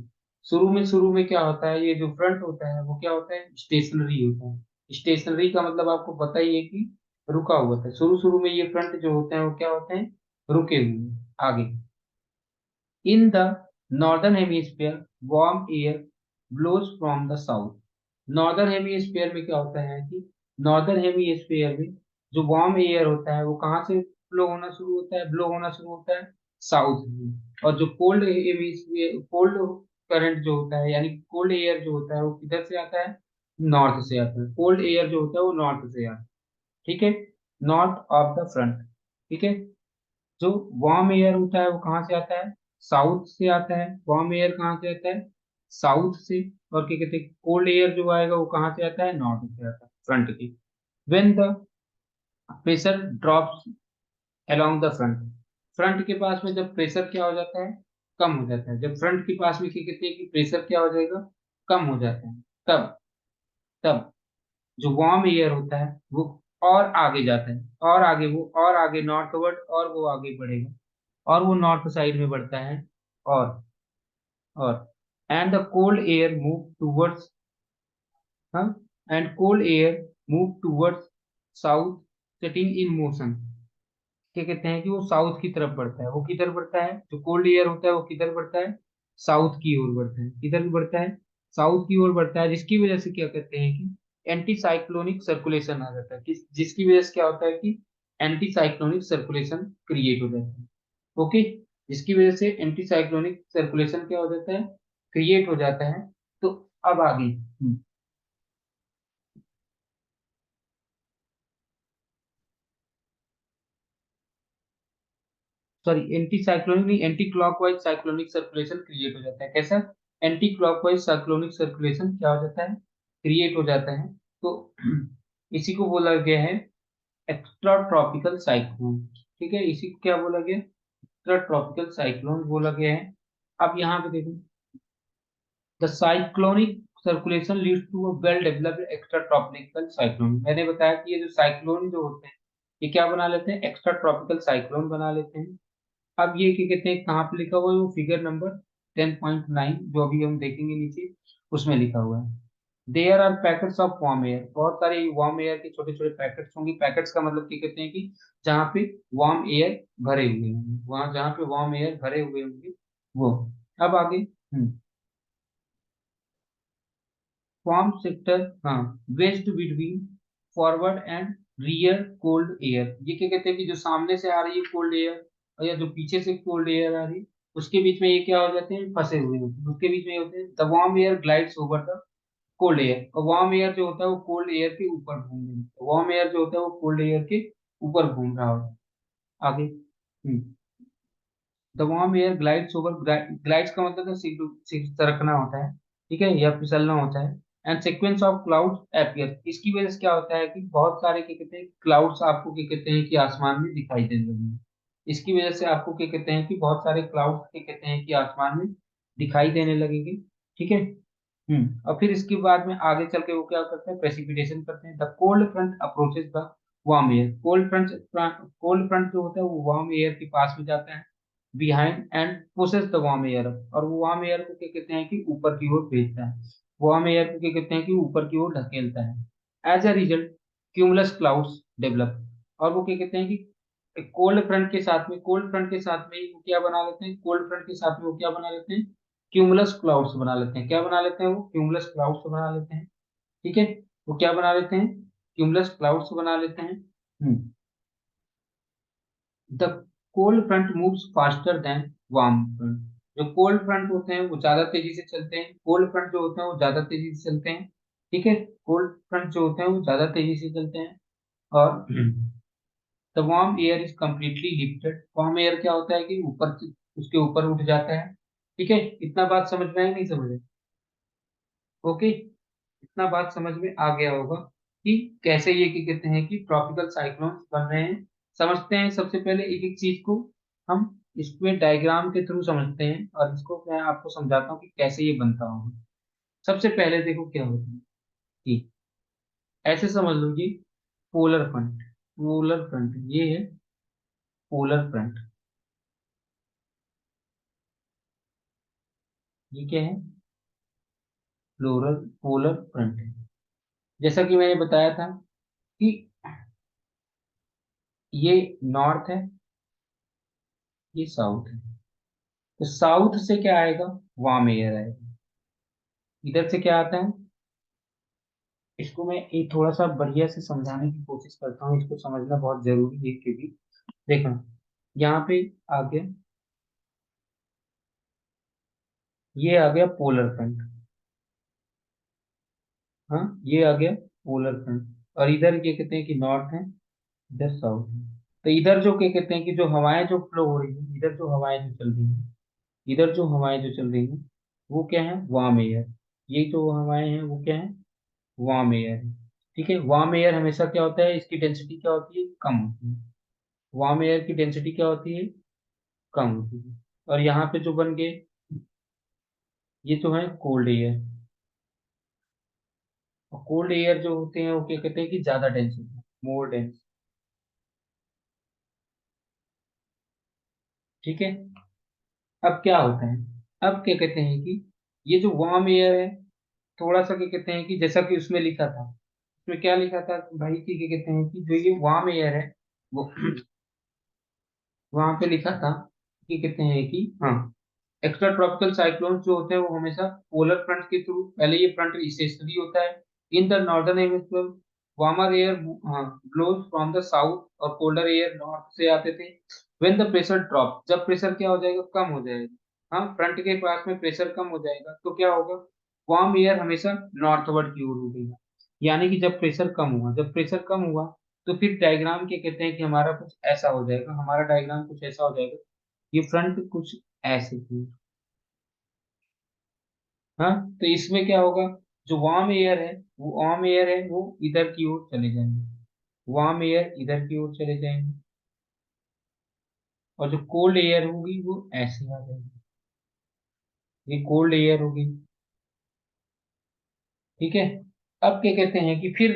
शुरू में क्या होता है, ये जो फ्रंट होता है वो क्या होता है, स्टेशनरी होता है। स्टेशनरी का मतलब आपको पता ही है कि रुका हुआ था। शुरू शुरू में ये फ्रंट जो होते हैं वो क्या होते हैं, रुके हुए। आगे, in the northern hemisphere warm air blows from the south. Northern hemisphere में क्या होता है कि नॉर्दर्न हेमिस्फीयर में जो वार्म एयर होता है वो कहाँ से फ्लो होना शुरू होता है, ब्लो होना शुरू होता है साउथ में। और जो कोल्ड हेमिस्फीयर, कोल्ड करंट जो होता है यानी कोल्ड एयर जो होता है वो किधर से आता है, नॉर्थ से आता है। कोल्ड एयर जो होता है वो नॉर्थ से आता है, ठीक है, नॉर्थ ऑफ द फ्रंट, ठीक है। जो वार्म एयर होता है वो कहाँ से आता है? साउथ से आता है। वार्म एयर कहाँ से आता है? साउथ से। और क्या कहते हैं, कोल्ड एयर जो आएगा वो कहाँ से आता है? नॉर्थ से आता है, फ्रंट की। When the pressure drops along the front, front के पास में जब प्रेशर क्या हो जाता है? कम हो जाता है। जब फ्रंट के पास में क्या कहते हैं कि प्रेशर क्या हो जाएगा? कम हो जाता है। तब तब जो वार्म एयर होता है वो और आगे जाता है, और आगे, वो और आगे नॉर्थवर्ड, और वो आगे बढ़ेगा, और वो नॉर्थ साइड में बढ़ता है। और और and the cold air move towards, हाँ, and cold air move towards south, setting in motion. क्या कहते हैं कि वो साउथ की तरफ बढ़ता है। वो किधर बढ़ता है? जो कोल्ड एयर होता है वो किधर बढ़ता है? साउथ की ओर बढ़ता है। किधर बढ़ता है? साउथ की ओर बढ़ता है, जिसकी वजह से क्या कहते हैं कि एंटी साइक्लोनिक सर्कुलेशन आ जाता है। जिसकी वजह से क्या होता है कि एंटी साइक्लोनिक सर्कुलेशन क्रिएट हो जाता है। ओके, जिसकी वजह से एंटी साइक्लोनिक सर्कुलेशन क्या हो जाता है? क्रिएट हो जाता है। तो अब आगे, सॉरी, एंटी साइक्लोनिक नहीं, anti clockwise cyclonic circulation create हो जाता है। कैसा? एंटी क्लॉकवाइज साइक्लोनिक सर्कुलेशन क्या हो जाता है? क्रिएट हो जाता है। तो इसी को बोला गया है एक्स्ट्रा ट्रॉपिकल साइक्लोन। ठीक है, इसी को क्या बोला गया? एक्स्ट्रा ट्रॉपिकल साइक्लोन बोला गया है। अब यहाँ पे देखो, the cyclonic circulation leads to a well developed extra tropical cyclone. मैंने बताया कि ये जो साइक्लोन जो होते हैं, ये क्या बना लेते हैं? एक्स्ट्रा ट्रॉपिकल साइक्लोन बना लेते हैं। अब ये क्या कहते हैं, कहाँ पे लिखा हुआ है? वो फिगर नंबर 10.9 जो अभी हम देखेंगे नीचे, उसमें लिखा हुआ है। There are packets of warm air, बहुत सारे वार्म एयर के छोटे छोटे पैकेट्स होंगे। पैकेट्स का मतलब क्या कहते हैं कि जहाँ पे वार्म एयर भरे हुए होंगे, वहां जहाँ पे वार्म एयर भरे हुए होंगे वो। अब आगे, फॉर्म सेक्टर, हाँ, west between forward and rear cold air. ये क्या कहते हैं कि जो सामने से आ रही है कोल्ड एयर, और या जो पीछे से कोल्ड एयर आ रही है, उसके बीच में ये क्या हो जाते हैं? फंसे हुए होते हैं। उसके बीच में ये होते हैं, the warm air glides over the cold air. और वार्म एयर जो होता है वो कोल्ड एयर के ऊपर घूमने लगता है। वार्म एयर जो होता है वो कोल्ड एयर के ऊपर घूम रहा होता है। आगे, the warm air glides over, glides का मतलब है सरकना होता है, ठीक है, या फिसलना होता है। And sequence of clouds appear, इसकी वजह से क्या होता है कि बहुत सारे क्या कहते हैं क्लाउड्स आपको क्या कहते हैं कि आसमान में दिखाई देने लगेंगे। इसकी वजह से आपको क्या कहते हैं कि बहुत सारे क्लाउड्स क्या कहते हैं कि आसमान में दिखाई देने लगेंगे। ठीक है। और फिर इसके बाद में आगे चल के वो क्या करते हैं? प्रेसिपिटेशन करते हैं। The cold front approaches the warm air, cold front जो होता है वो वार्म एयर के पास में जाता है behind and pushes the warm air, और वो वार्म एयर को क्या कहते हैं कि ऊपर की ओर भेजता है। वार्म एयर को क्या कहते हैं कि ऊपर की ओर ढकेलता है। As a result cumulus clouds develop, और वो क्या कहते हैं कि कोल्ड फ्रंट के साथ में ही वो क्या बना लेते हैं? कोल्ड फ्रंट के साथ में वो क्या बना लेते हैं? क्यूमुलस क्लाउड्स बना लेते हैं। क्या बना लेते हैं? वो क्यूमुलस क्लाउड्स बना लेते हैं। ठीक है, वो क्या बना लेते हैं? क्यूमुलस क्लाउड्स बना लेते हैं। The cold front moves faster than warm front, जो कोल्ड फ्रंट होते हैं वो ज्यादा तेजी से चलते हैं। कोल्ड फ्रंट जो होते हैं वो ज्यादा तेजी से चलते हैं। ठीक है, कोल्ड फ्रंट जो होते हैं वो ज्यादा तेजी से चलते हैं। और the warm air is completely lifted, warm air क्या होता है कि ऊपर उसके ऊपर उठ जाता है। ठीक है, इतना बात समझ में आई? नहीं समझ में? ओके, इतना बात समझ में आ गया होगा कि कैसे ये क्या कहते हैं कि ट्रॉपिकल साइक्लोन बन रहे हैं। समझते हैं सबसे पहले एक एक चीज को, हम इसमें डायग्राम के थ्रू समझते हैं, और इसको मैं आपको समझाता हूँ कि कैसे ये बनता होगा। सबसे पहले देखो क्या होता है कि ऐसे समझ लो कि पोलर फ्रंट ये है। पोलर फ्रंट, ये क्या है? पोलर फ्रंट है। जैसा कि मैंने बताया था कि ये नॉर्थ है, ये साउथ है। तो साउथ से क्या आएगा? वार्म एयर आएगा। इधर से क्या आता है? इसको मैं एक थोड़ा सा बढ़िया से समझाने की कोशिश करता हूँ, इसको समझना बहुत जरूरी है, क्योंकि देखो, यहाँ पे आ गया, ये आ गया पोलर फ्रंट। हाँ, ये आ गया पोलर फ्रंट, और इधर ये कहते हैं कि नॉर्थ है, इधर साउथ है। तो इधर जो क्या कहते हैं कि जो हवाएं जो फ्लो हो रही है, इधर जो हवाएं जो चल रही हैं, इधर जो हवाएं जो चल रही हैं वो क्या है, वार्म एयर। ये जो हवाएं हैं वो क्या है, वार्म एयर है। ठीक है, वार्म एयर हमेशा क्या होता है, इसकी डेंसिटी क्या होती है, कम होती है। वार्म एयर की डेंसिटी क्या होती है, कम होती है। और यहाँ पे जो बन गए, ये जो है कोल्ड एयर। और कोल्ड एयर जो होते हैं वो क्या कहते हैं कि ज्यादा डेंस होते हैं, मोर डेंस। ठीक है। अब क्या होता है, अब क्या कहते हैं कि ये जो वार्म एयर है, थोड़ा सा क्या कहते हैं कि जैसा कि उसमें लिखा था, उसमें क्या लिखा था भाई कि क्या कहते हैं कि जो ये वार्म एयर है वो वहां पे लिखा था कि कहते हैं कि हाँ, एक्स्ट्रा ट्रॉपिकल साइक्लोन जो होते हैं वो हमेशा पोलर फ्रंट के थ्रू, पहले ये फ्रंट स्टेशनरी होता है in the northern hemisphere. Warmer air blows from the south और कोल्डर एयर नॉर्थ से आते थे। व्हेन द प्रेशर ड्रॉप, जब प्रेशर क्या हो जाएगा, कम हो जाएगा, हाँ फ्रंट के पास में प्रेशर कम हो जाएगा तो क्या होगा, वार्म एयर हमेशा नॉर्थवर्ड की ओर उड़ेगा। यानी कि जब प्रेशर कम हुआ, जब प्रेशर कम हुआ तो फिर डायग्राम क्या कहते हैं कि हमारा कुछ ऐसा हो जाएगा, हमारा डायग्राम कुछ ऐसा हो जाएगा। ये फ्रंट कुछ ऐसे थी, हाँ। तो इसमें क्या होगा, जो वार्म एयर है, वो वार्म एयर है वो इधर की ओर चले जाएंगे, वार्म एयर इधर की ओर चले जाएंगे। और जो कोल्ड एयर होगी वो ऐसे आ जाएगी, ये कोल्ड एयर होगी। ठीक है। अब क्या कहते हैं कि फिर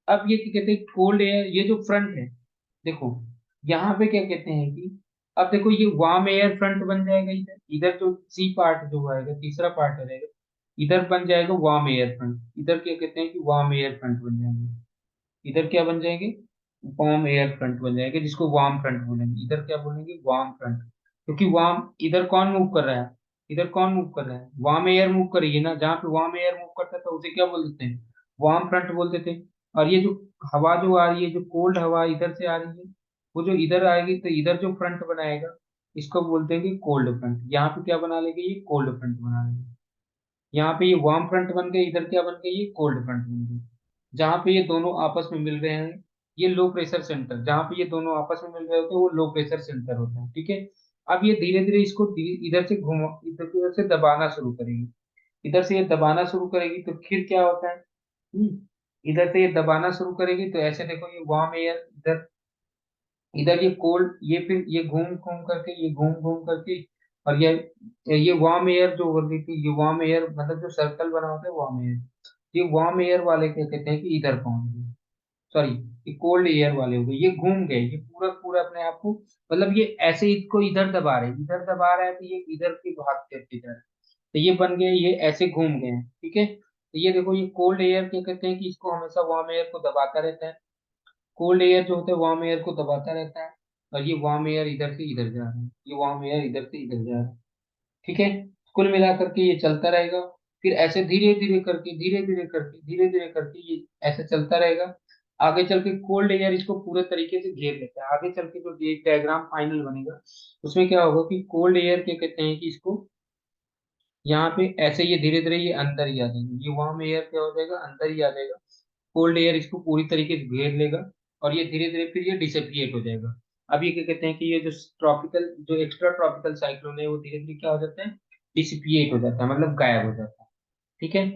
अब ये क्या कहते हैं, कोल्ड एयर, ये जो फ्रंट है, देखो यहाँ पे क्या कहते हैं कि अब देखो ये वार्म एयर फ्रंट बन जाएगा, इधर इधर जो सी पार्ट जो आएगा, तीसरा पार्ट हो जाएगा, इधर बन जाएगा वार्म एयर फ्रंट। इधर क्या कहते हैं कि वार्म एयर फ्रंट बन जाएंगे, इधर क्या बन जाएंगे, वार्म एयर फ्रंट बन जाएंगे, जिसको वार्म फ्रंट बोलेंगे। इधर क्या बोलेंगे, वार्म फ्रंट। क्योंकि वार्म, इधर कौन मूव कर रहा है, इधर कौन मूव कर रहा है, वार्म एयर मूव कर रही है ना, जहाँ पे वार्म एयर मूव करता था उसे क्या बोल देते हैं, वार्म फ्रंट बोलते थे। और ये जो हवा जो आ रही है, जो कोल्ड हवा इधर से आ रही है, वो जो इधर आएगी तो इधर जो फ्रंट बनाएगा, इसको बोलते हैं कि कोल्ड फ्रंट। यहाँ पे क्या बना लेंगे, ये कोल्ड फ्रंट बना लेंगे। यहाँ पे ये वार्म फ्रंट बन गए, इधर क्या बन गए, ये कोल्ड फ्रंट बन गए। जहाँ पे ये दोनों आपस में मिल रहे हैं, ये लो प्रेशर सेंटर, जहाँ पे ये दोनों आपस में मिल रहे होते हैं वो लो प्रेशर सेंटर होता है। ठीक है। अब ये धीरे धीरे इसको इधर से घुमा, इधर से दबाना शुरू करेगी, इधर से ये दबाना शुरू करेगी तो फिर क्या होता है, इधर से ये दबाना शुरू करेगी तो ऐसे देखो, ये वार्म एयर इधर, इधर ये कोल्ड, ये फिर ये घूम घूम करके, ये घूम घूम करके, और ये वार्म एयर जो हो रही थी, ये वार्म एयर मतलब जो सर्कल बना होता है वार्म एयर, ये वार्म एयर वाले क्या कहते हैं कि इधर पहुंच गए, सॉरी ये कोल्ड एयर वाले हो गए, ये घूम गए, ये पूरा पूरा अपने आप को, मतलब ये ऐसे इसको इधर दबा रहे, इधर दबा रहा है तो ये इधर की भाग करके जा रहा है, तो ये बन गए, ये ऐसे घूम गए हैं। ठीक है। तो ये देखो, ये कोल्ड एयर क्या कहते हैं कि इसको हमेशा वार्म एयर को दबाता रहता है, कोल्ड एयर जो होता है वार्म एयर को दबाता रहता है। और ये वार्म एयर इधर से इधर जा रहा है, ये वार्म एयर इधर से इधर जा रहा है। ठीक है। कुल मिलाकर के ये चलता रहेगा। फिर ऐसे धीरे धीरे करके, धीरे धीरे करके, धीरे धीरे करके ये ऐसे चलता रहेगा। आगे चल के कोल्ड एयर इसको पूरे तरीके से घेर लेता है। आगे चल के जो डायग्राम फाइनल बनेगा उसमें क्या होगा कि कोल्ड एयर क्या कहते हैं कि इसको यहाँ पे ऐसे ये धीरे धीरे ये अंदर ही आ जाएगा, ये वार्म एयर क्या हो जाएगा, अंदर ही आ जाएगा। कोल्ड एयर इसको पूरी तरीके से घेर लेगा और ये धीरे धीरे फिर ये डिसपिएट हो जाएगा। अब ये क्या कहते हैं कि ये जो ट्रॉपिकल, जो एक्स्ट्रा ट्रॉपिकल साइक्लोन है वो धीरे धीरे क्या हो जाता है, डिसिपिएट हो जाता है, मतलब गायब हो जाता है। ठीक है।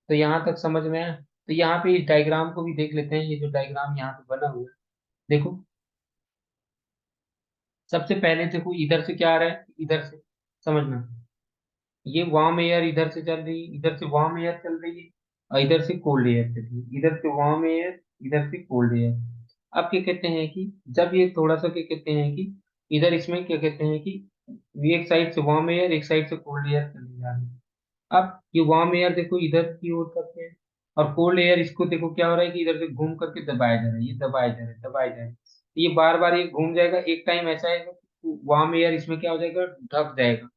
तो यहाँ तक समझ में आया। तो यहाँ पे इस डायग्राम को भी देख लेते हैं, ये जो डायग्राम यहाँ पे बना हुआ है, देखो सबसे पहले देखो इधर से क्या आ रहा है, इधर से, समझना, ये वार्म एयर इधर से चल रही है, इधर से वार्म एयर चल रही है, और इधर से कोल्ड एयर चल रही है, इधर से वार्म एयर, इधर से कोल्ड एयर। अब क्या कहते हैं कि जब ये थोड़ा सा क्या कहते हैं कि इधर इसमें क्या कहते हैं कि ये एक साइड से वार्म एयर, एक साइड से कोल्ड एयर चली जा रही है। अब ये वार्म एयर देखो इधर की ओर करते हैं, और कोल्ड एयर इसको देखो क्या हो रहा है कि इधर से घूम करके दबाया जा रहा है, ये दबाया जा रहा है, दबाया जा रहा है। तो ये बार बार ये घूम जाएगा, एक टाइम ऐसा आएगा वार्म एयर इसमें क्या हो जाएगा, ढक जाएगा।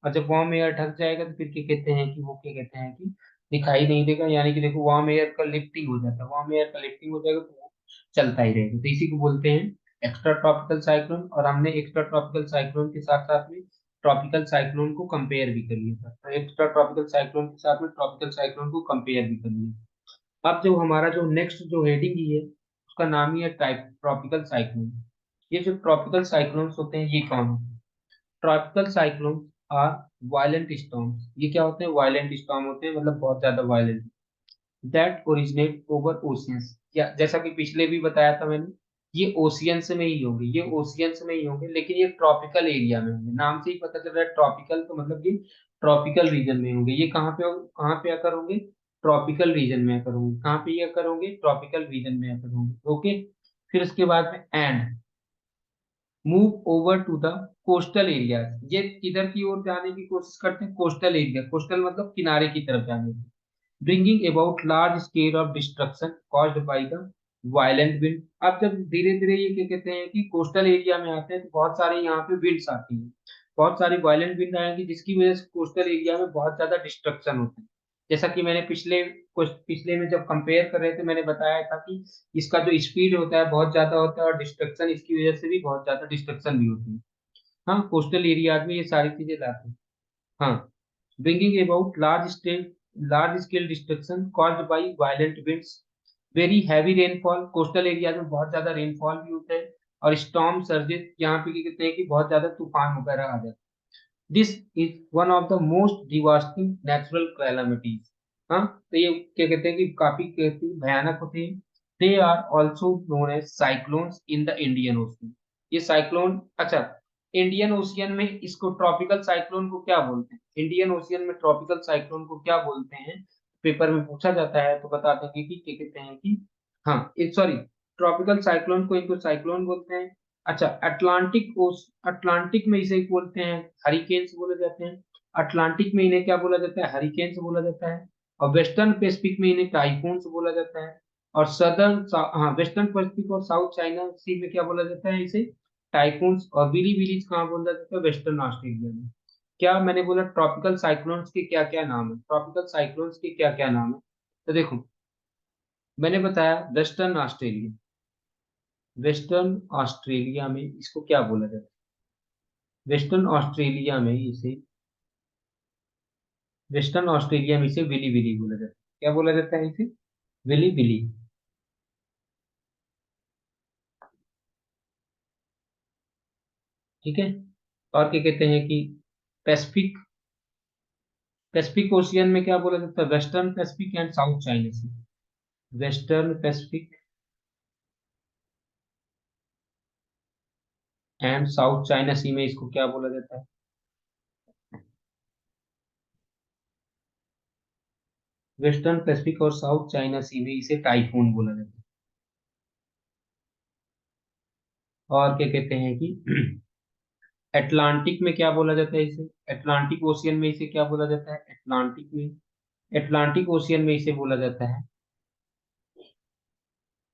और जब वार्म एयर ढक जाएगा तो फिर क्या कहते हैं कि वो क्या कहते हैं कि दिखाई नहीं देगा, यानी कि देखो वार्म एयर का लिफ्टिंग हो जाता है, वार्म एयर का लिफ्टिंग हो जाएगा तो वो चलता ही रहेगा। तो इसी को बोलते हैं एक्स्ट्रा ट्रॉपिकल साइक्लोन। और हमने एक्स्ट्रा ट्रॉपिकल साइक्लोन के साथ साथ में ट्रॉपिकल साइक्लोन को कंपेयर भी कर लिया था, तो एक्स्ट्रा ट्रॉपिकल साइक्लोन के साथ में ट्रॉपिकल साइक्लोन को कंपेयर भी कर लिया। अब जो हमारा जो नेक्स्ट जो हेडिंग ही है उसका नाम ही है टाइप ट्रॉपिकल साइक्लोन। ये जो ट्रॉपिकल साइक्लोन्स होते हैं ये कौन है? Tropical cyclone are violent storms. ये क्या होते हैं? वायलेंट स्टॉर्म होते हैं, मतलब बहुत ज्यादा violent. That originate over oceans, या जैसा कि पिछले भी बताया था मैंने, ये ओशियंस में ही होंगे, ये ओशियंस में ही होंगे, लेकिन ये ट्रॉपिकल एरिया में होंगे। नाम से ही पता चल रहा है ट्रॉपिकल, तो मतलब ये ट्रॉपिकल रीजन में होंगे। ये कहाँ पे आकर होंगे? ट्रॉपिकल रीजन में आकर होंगे। कहाँ पे ये आकर होंगे? ट्रॉपिकल रीजन में आकर होंगे। ओके। फिर उसके बाद में and move over to the coastal area, ये किधर की ओर जाने की कोशिश करते हैं? Coastal area. कोस्टल मतलब किनारे की तरफ जाने की। Bringing about large scale of destruction caused by the violent wind. अब जब धीरे धीरे ये क्या कहते हैं कि कोस्टल एरिया में आते हैं तो बहुत सारे यहाँ पे विंड्स आती हैं, बहुत सारी वायलेंट विंड आएंगी, जिसकी वजह से कोस्टल एरिया में बहुत ज्यादा डिस्ट्रक्शन होता है। जैसा कि मैंने पिछले में जब कंपेयर कर रहे थे मैंने बताया था कि इसका जो स्पीड होता है बहुत ज्यादा होता है, और डिस्ट्रक्शन इसकी वजह से भी बहुत ज्यादा डिस्ट्रक्शन भी होती है। हाँ, कोस्टल एरियाज में ये सारी चीजें लाते हैं। हाँ, bringing about large scale destruction caused by violent winds, very heavy rainfall, coastal area में बहुत ज्यादा रेनफॉल भी होता है, और स्टॉर्म सर्जेस, यहाँ पे क्या कहते हैं कि बहुत ज्यादा तूफान वगैरह आ जाते हैं। This is one of the most devastating natural calamities. हाँ, तो ये क्या कहते हैं कि काफी कहते हैं भयानक होते हैं। They are also known as cyclones in the Indian Ocean. ये साइक्लोन, अच्छा, इंडियन ओशियन में इसको ट्रॉपिकल साइक्लोन को क्या बोलते हैं? इंडियन ओशियन में ट्रॉपिकल साइक्लोन को क्या बोलते हैं? पेपर में पूछा जाता है तो बता देंगे कि क्या कहते हैं कि, हाँ, सॉरी, ट्रॉपिकल साइक्लोन को इनको साइक्लोन बोलते हैं। अच्छा, अटलांटिक में इसे बोलते हैं हरिकेन्स बोले जाते हैं। अटलांटिक में इन्हें क्या बोला जाता है? हरिकेन्स बोला जाता है। और वेस्टर्न पैसिफिक में इन्हें टाइफून्स बोला जाता है। और हाँ, वेस्टर्न पैसिफिक और साउथ चाइना सी में क्या बोला जाता है इसे? टाइफून्स। और विली विलीज कहाँ बोला जाता है? वेस्टर्न ऑस्ट्रेलिया में। क्या मैंने बोला ट्रॉपिकल साइक्लोन्स के क्या क्या नाम है? ट्रॉपिकल साइक्लोन्स के क्या क्या नाम है? तो देखो, मैंने बताया वेस्टर्न ऑस्ट्रेलिया। वेस्टर्न ऑस्ट्रेलिया में इसको क्या बोला जाता है? वेस्टर्न ऑस्ट्रेलिया में इसे वेस्टर्न ऑस्ट्रेलिया में इसे विली विली बोला जाता है। क्या बोला जाता है इसे? Willy willy. ठीक है। और क्या कहते हैं कि पैसिफिक पैसिफिक ओशियन में क्या बोला जाता है? Western Pacific and South China Sea. Western Pacific and South China Sea में इसको क्या बोला जाता है? वेस्टर्न पैसिफिक और साउथ चाइना सी में इसे टाइफून बोला जाता है। और क्या कहते हैं कि अटलांटिक में क्या बोला जाता है इसे? अटलांटिक ओशियन में इसे क्या बोला जाता है? अटलांटिक ओशियन में इसे बोला जाता है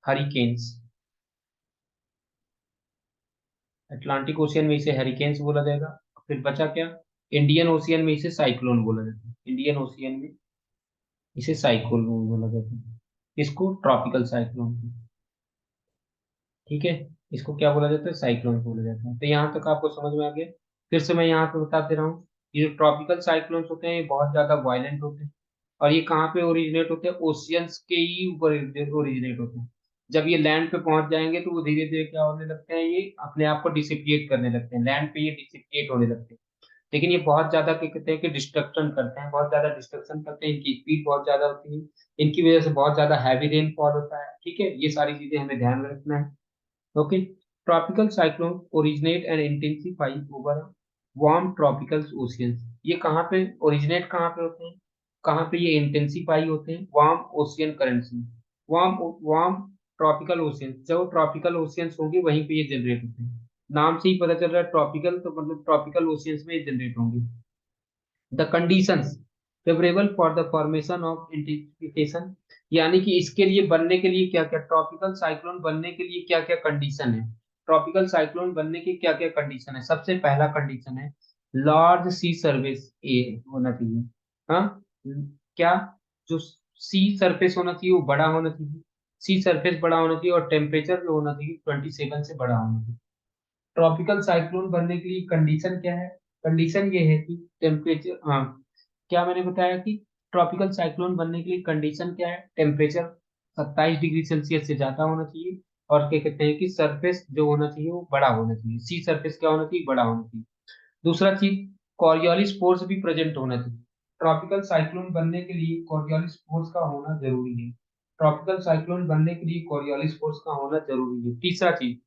हरिकेन्स। अटलांटिक ओशियन में इसे हरिकेन्स बोला जाएगा। फिर बचा क्या? इंडियन ओशियन में इसे साइक्लोन बोला जाता है। इंडियन ओशियन में इसे साइक्लोन बोला जाता है। इसको ट्रॉपिकल साइक्लोन। ठीक है। इसको क्या बोला जाता है? साइक्लोन बोला जाता है। तो यहाँ तक आपको समझ में आ गया। फिर से मैं यहाँ पे बता दे रहा हूँ, ये जो ट्रॉपिकल साइक्लोन्स होते हैं ये बहुत ज्यादा वायलेंट होते हैं। और ये कहाँ पे ओरिजिनेट होते हैं? ओशियंस के ही ऊपर ओरिजिनेट होते हैं। जब ये लैंड पे पहुंच जाएंगे तो वो धीरे धीरे क्या होने लगते हैं? ये अपने आप को डिसिपिएट करने लगते हैं, लैंड पे ये डिसिपिएट होने लगते हैं। लेकिन ये बहुत ज्यादा क्या कहते हैं कि डिस्ट्रक्शन करते हैं, बहुत ज्यादा डिस्ट्रक्शन करते हैं, इनकी स्पीड बहुत ज्यादा होती है, इनकी वजह से बहुत ज्यादा हैवी रेनफॉल होता है। ठीक है, ये सारी चीजें हमें ध्यान में रखना है। Okay. Tropical cyclone originate and intensify over warm tropical oceans. ये कहाँ पे ओरिजिनेट, कहाँ पे होते हैं, कहाँ पे ये इंटेंसिफाई होते हैं? वार्म ओशियन करेंट्स में। वार्म वार्म ट्रॉपिकल ओशियंस, जब ट्रॉपिकल ओशियंस होंगे वहीं पे ये जनरेट होते हैं। नाम से ही पता चल रहा है ट्रॉपिकल, तो मतलब ट्रॉपिकल ओशियंस में ये जनरेट होंगे। The conditions favourable for the formation of intensification, यानी कि इसके लिए बनने के लिए क्या क्या, ट्रॉपिकल साइक्लोन बनने के लिए क्या क्या कंडीशन है? ट्रॉपिकल साइक्लोन बनने की क्या क्या कंडीशन है? सबसे पहला कंडीशन है लार्ज सी सर्फेस ए होना चाहिए। हाँ, क्या? जो सी सरफेस होना चाहिए वो बड़ा होना चाहिए। सी सरफेस बड़ा होना चाहिए, और टेम्परेचर जो होना चाहिए 27 से बड़ा होना चाहिए। ट्रॉपिकल साइक्लोन बनने के लिए कंडीशन क्या है? कंडीशन ये है कि टेम्परेचर, हाँ, क्या मैंने बताया कि ट्रॉपिकल साइक्लोन बनने के लिए कंडीशन क्या है? टेम्परेचर 27 डिग्री सेल्सियस से ज्यादा होना चाहिए, और क्या कहते हैं कि सरफेस जो होना चाहिए वो बड़ा होना चाहिए, सी सरफेस क्या होना चाहिए, बड़ा होना चाहिए। दूसरा चीज, कॉरियोलिस पोर्स भी प्रेजेंट होना चाहिए। ट्रॉपिकल साइक्लोन बनने के लिए कॉरियोलिस पोर्स का होना जरूरी है। ट्रॉपिकल साइक्लोन बनने के लिए कॉरियोलिस पोर्स का होना जरूरी है। तीसरा चीज,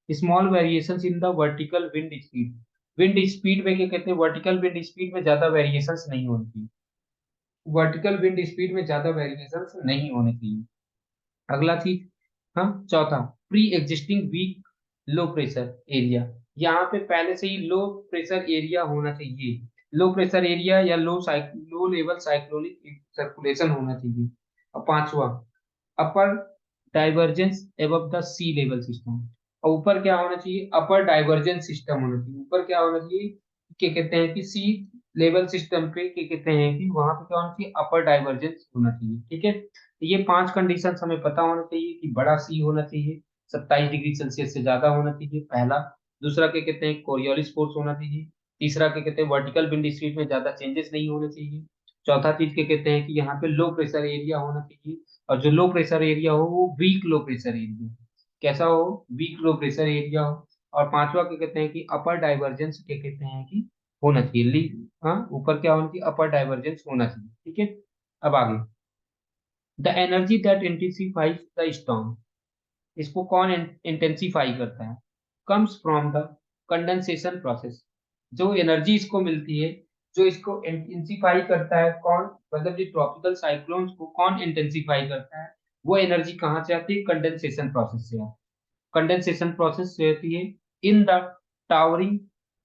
small variations in the vertical wind speed. Wind speed में क्या कहते हैं, वर्टिकल विंड स्पीड में ज्यादा वेरिएशंस नहीं होनी चाहिए। वर्टिकल विंड स्पीड में ज्यादा वेरिएशंस नहीं होने चाहिए। अगला चीज, हाँ, चौथा, pre existing weak low pressure area. यहाँ पे पहले से ही लो प्रेशर एरिया होना चाहिए। लो प्रेशर एरिया या लो लेवल साइक्लोनिक सर्कुलेशन होना चाहिए। और पांचवा, upper divergence above the sea level system. और ऊपर क्या होना चाहिए, अपर डाइवर्जेंस सिस्टम होना चाहिए। ऊपर क्या होना चाहिए, क्या कहते हैं कि सी लेवल सिस्टम पे क्या कहते हैं कि वहां पे क्या होना चाहिए, अपर डाइवर्जेंस होना चाहिए। ठीक है, तो ये पांच कंडीशन हमें पता होना चाहिए कि बड़ा सी होना चाहिए, 27 डिग्री सेल्सियस से ज्यादा होना चाहिए पहला। दूसरा क्या कहते हैं, कोरियोलिस फोर्स होना चाहिए। तीसरा क्या कहते हैं, वर्टिकल विंड स्पीड में ज्यादा चेंजेस नहीं होने चाहिए। चौथा चीज क्या कहते हैं कि यहाँ पे लो प्रेशर एरिया होना चाहिए। और जो लो प्रेशर एरिया हो वो वीक लो प्रेशर एरिया, कैसा हो, वीक लो प्रेशर एरिया हो। और पांचवा क्या कहते हैं कि अपर डाइवर्जेंस क्या कहते हैं कि होना चाहिए, हाँ, ऊपर क्या होना चाहिए, अपर डाइवर्जेंस होना चाहिए। ठीक है, अब आगे, the energy that intensifies the storm. इसको कौन इंटेंसिफाई करता है, comes from the condensation process. जो एनर्जी इसको मिलती है, जो इसको इंटेंसिफाई करता है कौन, मतलब जो ट्रॉपिकल साइक्लोन्स को कौन इंटेंसिफाई करता है, वो एनर्जी कहाँ से आती है, कंडेंसेशन प्रोसेस से आती है। कंडेंसेशन प्रोसेस से होती है in the towering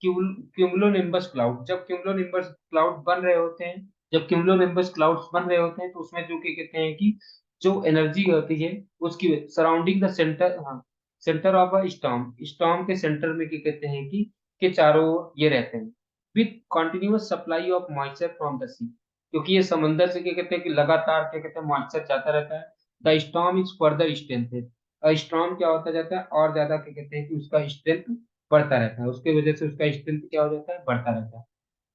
cumulonimbus cloud. जब क्यूमुलोनिम्बस क्लाउड बन रहे होते हैं, जब क्यूमुलोनिम्बस क्लाउड्स बन रहे होते हैं तो उसमें जो क्या कहते हैं कि जो एनर्जी होती है उसकी सराउंडिंग द सेंटर, हाँ, centre of a storm, storm के सेंटर में क्या कहते हैं कि के चारों ओर ये रहते हैं, with continuous supply of moisture from the sea. क्योंकि ये समंदर से क्या कहते हैं कि लगातार क्या कहते हैं मॉइस्चर जाता रहता है। The storm is further strengthened. Strong क्या होता जाता है, और ज्यादा क्या कहते हैं कि उसका स्ट्रेंथ बढ़ता रहता है, उसके वजह से उसका स्ट्रेंथ क्या हो जाता है, बढ़ता रहता है।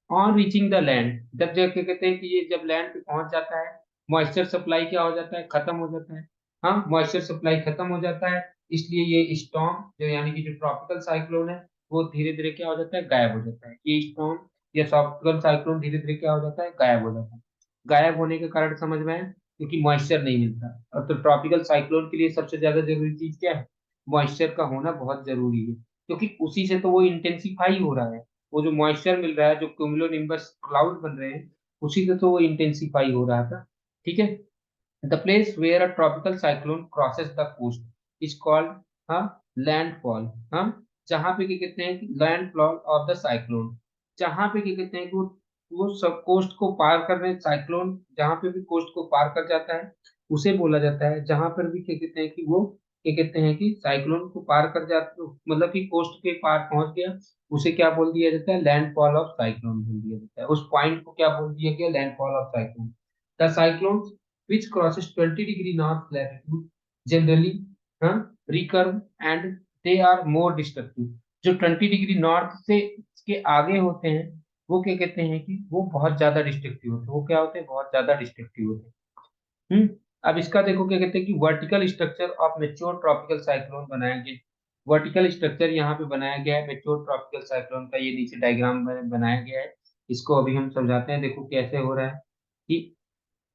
ऑन रीचिंग द लैंड, जब जब क्या कहते हैं कि ये जब लैंड पे पहुंच जाता है, मॉइस्चर सप्लाई क्या हो जाता है, खत्म हो जाता है। हाँ, मॉइस्चर सप्लाई खत्म हो जाता है, इसलिए ये स्टॉर्म जो यानी कि जो ट्रॉपिकल साइक्लोन है वो धीरे धीरे क्या हो जाता है, गायब हो जाता है। ये स्टॉर्म या ट्रॉपिकल साइक्लोन धीरे धीरे क्या हो जाता है, गायब हो जाता है। गायब होने के कारण समझ में आया, क्योंकि मॉइस्चर नहीं मिलता। और तो ट्रॉपिकल साइक्लोन के लिए सबसे ज्यादा जरूरी चीज क्या है, मॉइस्चर का होना बहुत जरूरी है, क्योंकि उसी से तो वो इंटेंसिफाई हो रहा है। वो जो मॉइस्चर मिल रहा है, जो क्यूमुलोनिम्बस क्लाउड बन रहे हैं, उसी से तो वो इंटेंसिफाई हो रहा था। ठीक है, the place where a tropical cyclone crosses the coast is called, हाँ, लैंडफॉल। हाँ, जहाँ पे क्या कहते हैं कि लैंडफॉल ऑफ द साइक्लोन, जहाँ पे क्या कहते हैं कि वो सब कोस्ट को पार कर रहे हैं, साइक्लोन जहाँ पे भी कोस्ट को पार कर जाता है उसे बोला जाता है। जहाँ पर भी क्या कहते हैं कि वो क्या कहते हैं कि साइक्लोन को पार कर जाते, मतलब कि कोस्ट के पार पहुंच गया, उसे क्या बोल दिया जाता है, लैंडफॉल ऑफ साइक्लोन बोल दिया जाता है। उस पॉइंट को क्या बोल दिया गया, landfall of cyclone. The cyclone which crosses 20 degree north latitude generally, huh, recurve and they are more destructive। जो 20 डिग्री नॉर्थ से के आगे होते हैं वो क्या कहते हैं कि वो बहुत ज्यादा डिस्ट्रक्टिव होते हैं। वो क्या होते हैं, बहुत ज्यादा डिस्ट्रक्टिव होते हैं। अब इसका देखो क्या कहते हैं कि vertical structure of mature tropical cyclone बनाया गया। वर्टिकल स्ट्रक्चर यहाँ पे बनाया गया है मेच्योर ट्रॉपिकल साइक्लोन का, ये नीचे डायग्राम में बनाया गया है। इसको अभी हम समझाते हैं, देखो कैसे हो रहा है कि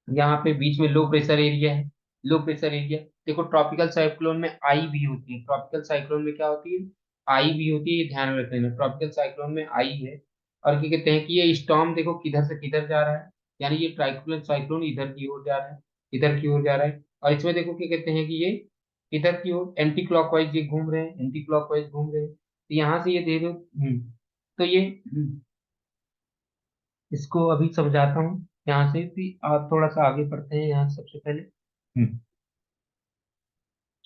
यहाँ पे बीच में लो प्रेशर एरिया है। लो प्रेशर एरिया, देखो ट्रॉपिकल साइक्लोन में आई भी होती है, ट्रॉपिकल साइक्लोन में क्या होती है, आई भी होती है, ये ध्यान में रखना। ट्रॉपिकल साइक्लोन में आई है। और क्या कहते हैं कि ये स्टॉर्म देखो किधर से किधर जा रहा है, यानी ये ट्रॉपिकल साइक्लोन इधर की ओर जा रहा है, इधर की ओर जा रहा है। और इसमें देखो क्या कहते हैं कि ये इधर की ओर एंटी क्लॉकवाइज ये घूम रहे हैं, एंटी क्लॉकवाइज घूम रहे हैं। तो यहाँ से ये धीरे, तो ये इसको अभी समझाता हूँ यहाँ से भी। आप थोड़ा सा आगे पढ़ते हैं यहाँ से सबसे पहले।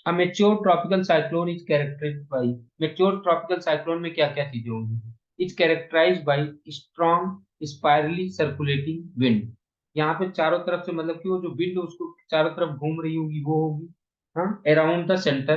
अब mature tropical cyclone is characterized by, mature tropical cyclone में क्या क्या चीजें होंगी, is characterized by strong spirally circulating wind. यहाँ पे चारों तरफ से मतलब कि वो जो विंड उसको चारों तरफ घूम रही होगी वो होगी, हाँ, around the centre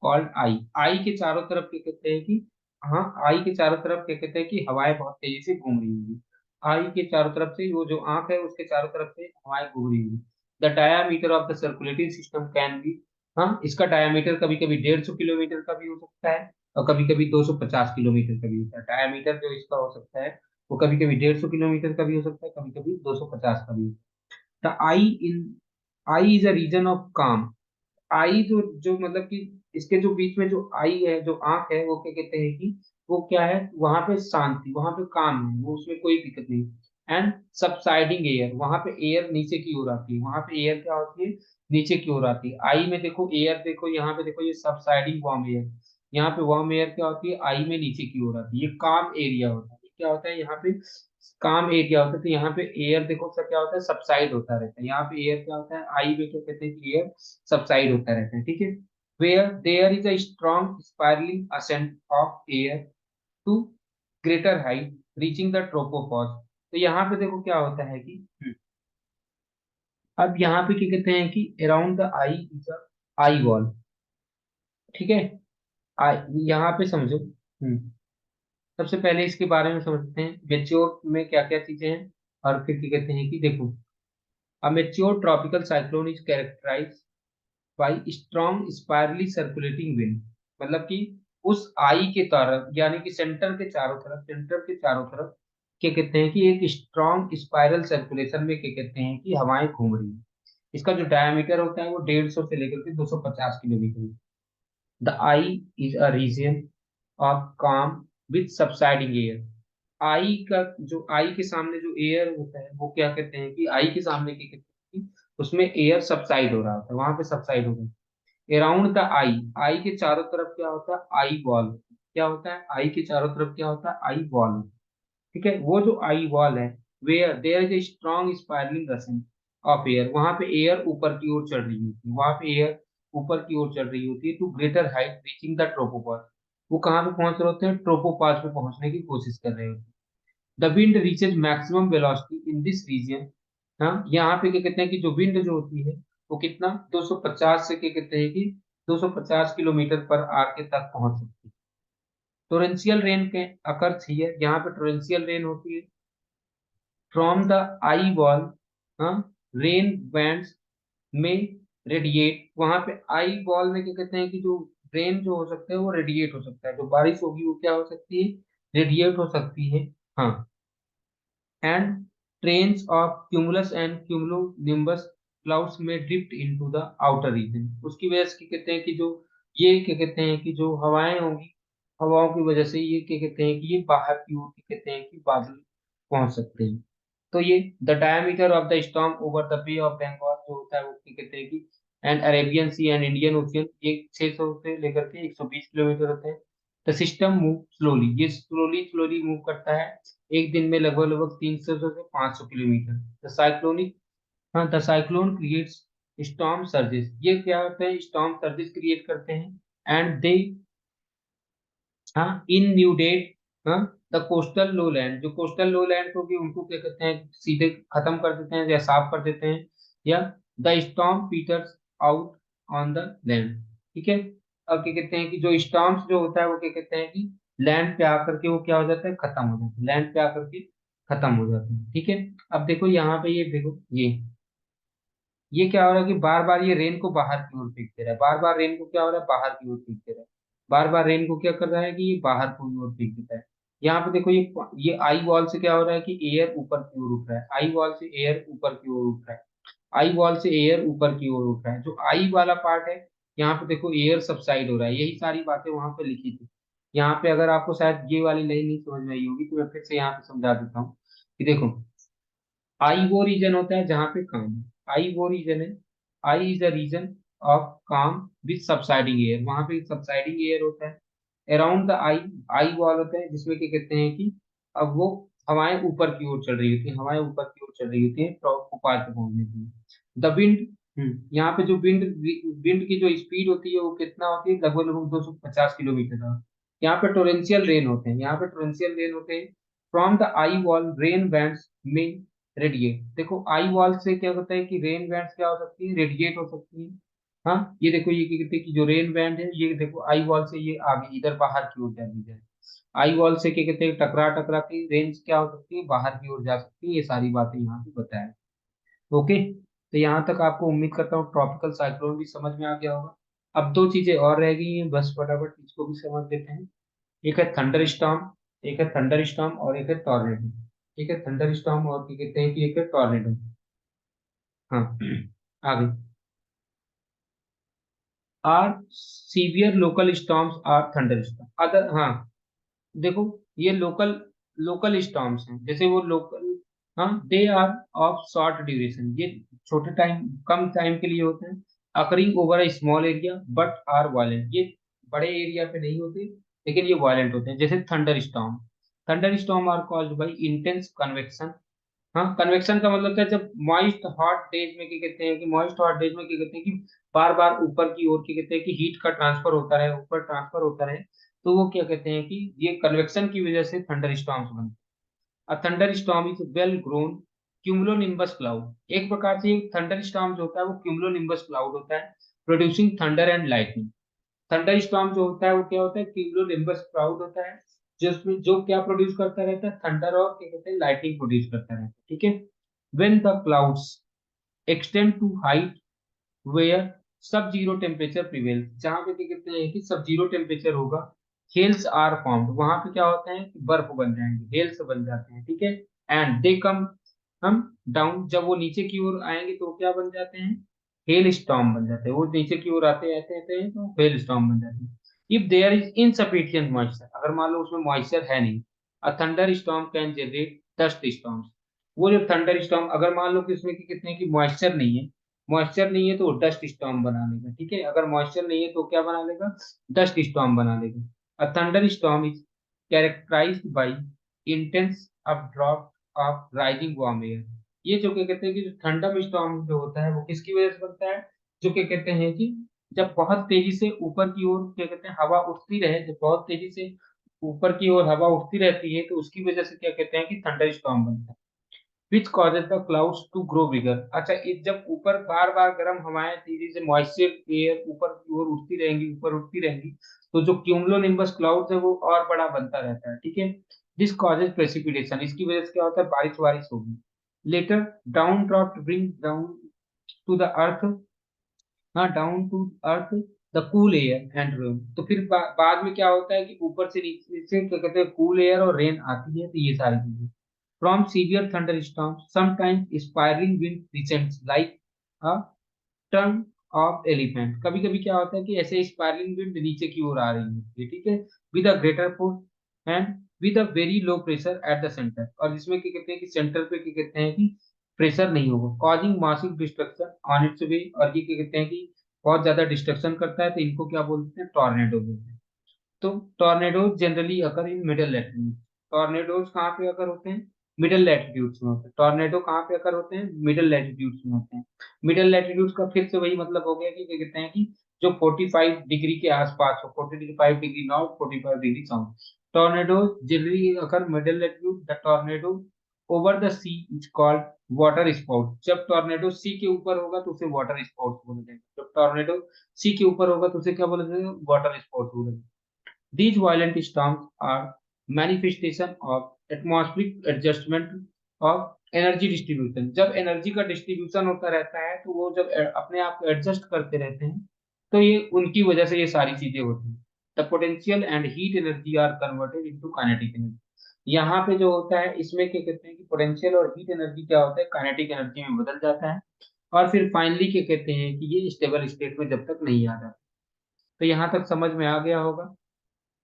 called eye. Eye के चारों तरफ क्या कहते हैं कि, हाँ, आई के चारों तरफ क्या कहते हैं कि हवाएं बहुत तेजी से घूम रही होगी। आई के चारों तरफ से वो जो आंख है उसके चारों तरफ से हवाएं घूम रही होगी। The diameter of the circulating system can be हाँ, इसका डायमीटर कभी कभी 150 किलोमीटर का भी हो सकता है और कभी कभी 250 किलोमीटर का भी होता है। डायमीटर जो इसका हो सकता है वो कभी कभी 150 किलोमीटर का भी हो सकता है, कभी कभी 250 का भी। The eye in eye is a region of calm. Eye जो मतलब कि इसके जो बीच में जो आई है, जो आंख है, वो क्या कहते हैं कि वो क्या है, वहां पे शांति, वहां पे काम है, वो उसमें कोई दिक्कत नहीं। एंड सबसाइडिंग एयर, वहां पे एयर नीचे की ओर आती है, वहां पे एयर क्या होती है, नीचे की ओर आती है। आई में देखो एयर, देखो यहाँ पे देखो, ये सबसाइडिंग वार्म एयर, यहाँ पे वार्म एयर क्या होती है, आई में नीचे की ओर आती है। ये काम एरिया होता है। ये क्या होता है यहाँ पे, काम एरिया होता है। तो यहाँ पे एयर देखो सर क्या होता है, सबसाइड होता रहता है। यहाँ पे एयर क्या होता है, आई में क्या कहते हैं कि एयर सबसाइड होता रहता है, ठीक है। Where there is a strong spiralling ascent of air to greater height reaching the tropopause. तो यहाँ पे देखो क्या होता है कि अब यहाँ पे क्या कहते हैं कि around the eye is a eye wall, ठीक है। आई, यहाँ पे समझो। सबसे पहले इसके बारे में समझते हैं मेच्योर में क्या क्या चीजें हैं, और फिर क्या कहते हैं कि देखो, a mature tropical cyclone is characterize by strong spirally circulating wind. मतलब कि उस आई के तरफ, यानी कि सेंटर के चारों तरफ, सेंटर के चारों तरफ क्या कहते हैं कि एक स्ट्रॉन्ग स्पाइरल सर्कुलेशन में क्या कहते हैं कि हवाएं घूम रही हैं। इसका जो डायमीटर होता है वो 150 से लेकर के 250 kilometre. The eye is a region of calm with subsiding air. Eye का जो, आई के सामने जो एयर होता है वो क्या कहते हैं कि आई के सामने क्या कहते हैं कि उसमें एयर सबसाइड हो रहा होता है, वहां पे सबसाइड हो रहा है। अराउंड द आई, आई के चारों तरफ क्या होता है, आई वॉल। क्या होता है, आई के चारों तरफ क्या होता है, आई वॉल। ठीक है, वो जो आई वॉल है, where there is a strong spiralling रसन ऑफ एयर, वहां पे एयर ऊपर की ओर चढ़ रही होती है, वहां पे एयर ऊपर की ओर चढ़ रही होती है, to greater height reaching the tropopause. वो कहाँ पे पहुंच रहे होते हैं, ट्रोपोपॉज पे पहुंचने की कोशिश कर रहे होते हैं। The wind reaches maximum velocity in this region. हाँ, यहाँ पे क्या कहते हैं कि जो विंड जो होती है वो कितना, 250 से क्या कहते हैं कि 250 किलोमीटर पर आर के तक पहुंच सकती है। टोरेंशियल रेन के अकर्स हियर, यहाँ पे टोरेंशियल रेन होती है फ्रॉम द आई वॉल। हाँ, रेन बैंड्स में रेडिएट, वहां पे आई वॉल में क्या कहते हैं कि जो रेन जो हो सकता है वो रेडिएट हो सकता है, जो बारिश होगी वो क्या हो सकती है, रेडिएट हो सकती है। हाँ, and trains of cumulus and cumulonimbus clouds में drift into the outer region. उसकी वजह से क्या कहते हैं कि जो ये क्या कहते हैं कि जो हवाएं होंगी, हवाओं की वजह से ये क्या कहते हैं कि ये बाहर की ओर क्या कहते हैं कि बादल पहुंच सकते हैं। तो ये the diameter of the storm over the Bay of Bengal जो होता है वो क्या कहते हैं कि and Arabian Sea and Indian Ocean, ये 600 से लेकर के 120 किलोमीटर होते हैं। द सिस्टम मूव स्लोली, ये स्लोली स्लोली मूव करता है, एक दिन में लगभग लगभग 300 से 500 किलोमीटर। द साइक्लोनिक, हाँ, the cyclone creates storm surges, ये क्या होता है, स्टॉर्म सर्जेस क्रिएट करते हैं। एंड दे, हाँ, इन न्यू डेट, हाँ, द कोस्टल लो लैंड, जो कोस्टल लो लैंड होगी उनको क्या कहते हैं, सीधे खत्म कर देते हैं या साफ कर देते हैं। या the storm peters out on the land, ठीक है। अब क्या कहते हैं कि जो स्टॉर्म्स जो होता है वो क्या कहते हैं कि लैंड पे आकर के वो क्या हो जाता है, खत्म हो जाता है, लैंड पे आकर के खत्म हो जाता है, ठीक है। अब देखो यहाँ पे ये देखो, ये क्या हो रहा है कि बार बार ये रेन को बाहर की ओर फेंक दे रहा है, बार बार रेन को क्या हो रहा है, बाहर की ओर फेंक दे रहा है। बार बार रेन को क्या कर रहा है कि ये बाहर की ओर फेंक देता है। यहाँ पे देखो ये आई वॉल से क्या हो रहा है कि एयर ऊपर की ओर उठ रहा है, आई वॉल से एयर ऊपर की ओर उठ रहा है, आई वॉल से एयर ऊपर की ओर उठ रहा है। जो आई वाला पार्ट है, यहाँ पे देखो एयर सबसाइड हो रहा है, यही सारी बातें वहां पे लिखी थी। यहाँ पे अगर आपको शायद ये वाली लाइन नहीं समझ में आई होगी तो मैं फिर से यहाँ पे समझा देता हूँ कि देखो, आई वो रीजन होता है जहां पे काम है, आई वो रीजन है, आई is a region of calm with subsiding air, वहां पे सबसाइडिंग एयर होता है। Around the I, eye wall होता है जिसमें क्या कहते हैं कि अब वो हवाएं ऊपर की ओर चल रही होती है, हवाएं ऊपर की ओर चल रही होती है ऊपर पे पहुंचने के लिए। द विंड, यहाँ पे जो विंड, विंड की जो स्पीड होती है वो कितना होती है, लगभग लगभग 250 किलोमीटर का। यहाँ पे टोरेंशियल रेन होते हैं, यहाँ पे टोरेंशियल रेन होते हैं from the eye wall rain bands में रेडिएट। देखो आई वॉल से क्या होता है कि रेन बैंड्स क्या हो सकती है, रेडिएट हो सकती है। हाँ, ये देखो ये क्या कहते हैं कि जो रेन बैंड है ये देखो आई वॉल से ये आगे इधर बाहर की ओर जा रही है। आई वॉल से क्या कहते हैं टकरा टकरा के रेंज क्या हो सकती है, बाहर की ओर जा सकती है। ये सारी बातें यहाँ पे बताया। ओके, तो यहाँ तक आपको उम्मीद करता हूँ ट्रॉपिकल साइक्लोन भी समझ में आ गया होगा। अब दो चीजें और रह गई हैं, बस फटाफट इसको भी समझ लेते हैं। एक है थंडर स्टॉर्म, एक है थंडर स्टॉर्म और एक है टॉर्नेडो। ठीक है, थंडर स्टॉर्म और क्या कहते हैं कि एक है टॉर्नेडो। हाँ आगे। Are severe local storms are thunderstorm other, हाँ देखो, ये लोकल लोकल स्टॉर्म्स हैं, जैसे वो लोकल, हाँ they are of short duration, ये छोटे टाइम, कम टाइम के लिए होते हैं। Occurring over a small area but are violent, ये बड़े एरिया पे नहीं होते लेकिन ये वायलेंट होते हैं, जैसे thunderstorm. Thunderstorm are caused by intense convection. हाँ, कन्वेक्शन का मतलब क्या है, जब मॉइस्ट हॉट डेज में क्या कहते हैं कि मॉइस्ट हॉट डेज में क्या कहते हैं कि बार बार ऊपर की ओर क्या कहते हैं कि हीट का ट्रांसफर होता रहे, ऊपर ट्रांसफर होता रहे, तो वो क्या कहते हैं कि ये कन्वेक्शन की वजह से थंडर स्टॉर्म्स बनते हैं। A thunder storm is well grown cumulonimbus cloud, एक प्रकार से थंडर स्टॉर्म जो होता है वो क्यूमुलोनिम्बस क्लाउड होता है, producing thunder and lightning. Thunder storm जो होता है वो क्या होता है, क्यूमुलोनिम्बस क्लाउड होता है, जिसमें जो क्या प्रोड्यूस करता रहता है, थंडर और क्या कहते हैं लाइटनिंग प्रोड्यूस करता रहता है। ठीक है, when the clouds extend to height where सब जीरो टेम्परेचर प्रिवेल, जहां पे क्या कहते हैं कि सब जीरो टेम्परेचर होगा, हेल्स आर फॉर्म्ड, वहां पे क्या होता है कि बर्फ बन जाएंगे, हेल्स बन जाते हैं। ठीक है, एंड दे कम हम डाउन, जब वो नीचे की ओर आएंगे तो क्या बन जाते हैं, हेल स्टॉर्म बन जाते हैं। वो नीचे की ओर आते आते आते हैं तो हेल स्टॉर्म बन जाते हैं। If there is insufficient moisture, अगर मान लो उसमें मॉइस्चर है नहीं, a thunder storm can generate dust storms, वो जो थंडर स्टॉर्म, अगर मान लो कि उसमें कि कितने की मॉइस्चर नहीं है, मॉइस्चर नहीं है तो वो डस्ट स्टॉर्म बना लेगा। ठीक है, अगर मॉइस्चर नहीं है तो क्या बना लेगा, डस्ट स्टॉर्म बना लेगा। A thunder storm is characterised by intense updraft of rising warm air. ये जो क्या कहते हैं कि जो थंडर स्टॉर्म जो होता है वो किसकी वजह से बनता है, जो क्या कहते हैं कि जब बहुत तेजी से ऊपर की ओर क्या कहते हैं हवा उठती रहे, जब बहुत तेजी से ऊपर की ओर हवा उठती रहती है तो उसकी वजह से क्या कहते हैं कि थंडर स्टॉर्म बनता है। Which causes the clouds to grow bigger, अच्छा जब ऊपर बार बार गर्म हवाएं तेजी से मॉइस्चर एयर ऊपर की ओर उठती रहेंगी, ऊपर उठती रहेंगी, तो जो क्यूमुलोनिम्बस क्लाउड्स है वो और बड़ा बनता रहता है। ठीक है, दिस कॉजेज प्रेसिपिटेशन, इसकी वजह से क्या होता है, बारिश बारिश होगी। Later down drop bring down to the earth, हाँ down to earth the cool air and rain, तो फिर बाद में क्या होता है कि ऊपर से नीचे से क्या कहते हैं कूल एयर और रेन आती है, तो ये सारी चीजें। From severe thunderstorm sometimes spiralling wind descents like a turn off elephant, कभी कभी क्या होता है कि ऐसे स्पाइरलिंग विंड नीचे की ओर आ रही है, ठीक है, with a greater force and with a very low pressure at the centre, और जिसमें क्या कहते हैं कि सेंटर पे क्या कहते हैं कि प्रेशर नहीं होगा, causing massive destruction on its way, और ये क्या कहते हैं कि बहुत ज्यादा डिस्ट्रक्शन करता है, तो इनको क्या बोलते हैं, टॉर्नेडो बोलते हैं। तो tornadoes generally occur in middle latitude, tornadoes कहाँ पे अकर होते हैं, मिडिल लैटिट्यूड्स में होते हैं। टॉर्नेडो कहाँ पे अकर होते हैं, मिडिल लैटिट्यूड्स में होते हैं। मिडिल लैटिट्यूड्स का फिर से वही मतलब हो गया कि क्या कहते हैं कि जो 45 डिग्री के आसपास हो, 45 degree north, 45 degree south, tornadoes generally occur middle latitude. The tornado over the sea is called water spout, जब टॉर्नेडो सी के ऊपर होगा तो उसे वाटर स्पाउट बोला जाएगा, जब टॉर्नेडो सी के ऊपर होगा तो उसे क्या बोला जाएगा, वाटर स्पाउट बोला जाएगा। These violent storms are manifestation of atmospheric adjustment of energy distribution. जब एनर्जी का डिस्ट्रीब्यूशन होता रहता है तो वो जब अपने आप को एडजस्ट करते रहते हैं, तो ये उनकी वजह से ये सारी चीजें होती हैं। The potential and heat energy are converted into kinetic energy, यहाँ पे जो होता है इसमें क्या कहते हैं कि पोटेंशियल और हीट एनर्जी क्या होता है, काइनेटिक एनर्जी में बदल जाता है, और फिर फाइनली क्या कहते हैं कि ये स्टेबल स्टेट में जब तक नहीं आ जाता। तो यहाँ तक समझ में आ गया होगा।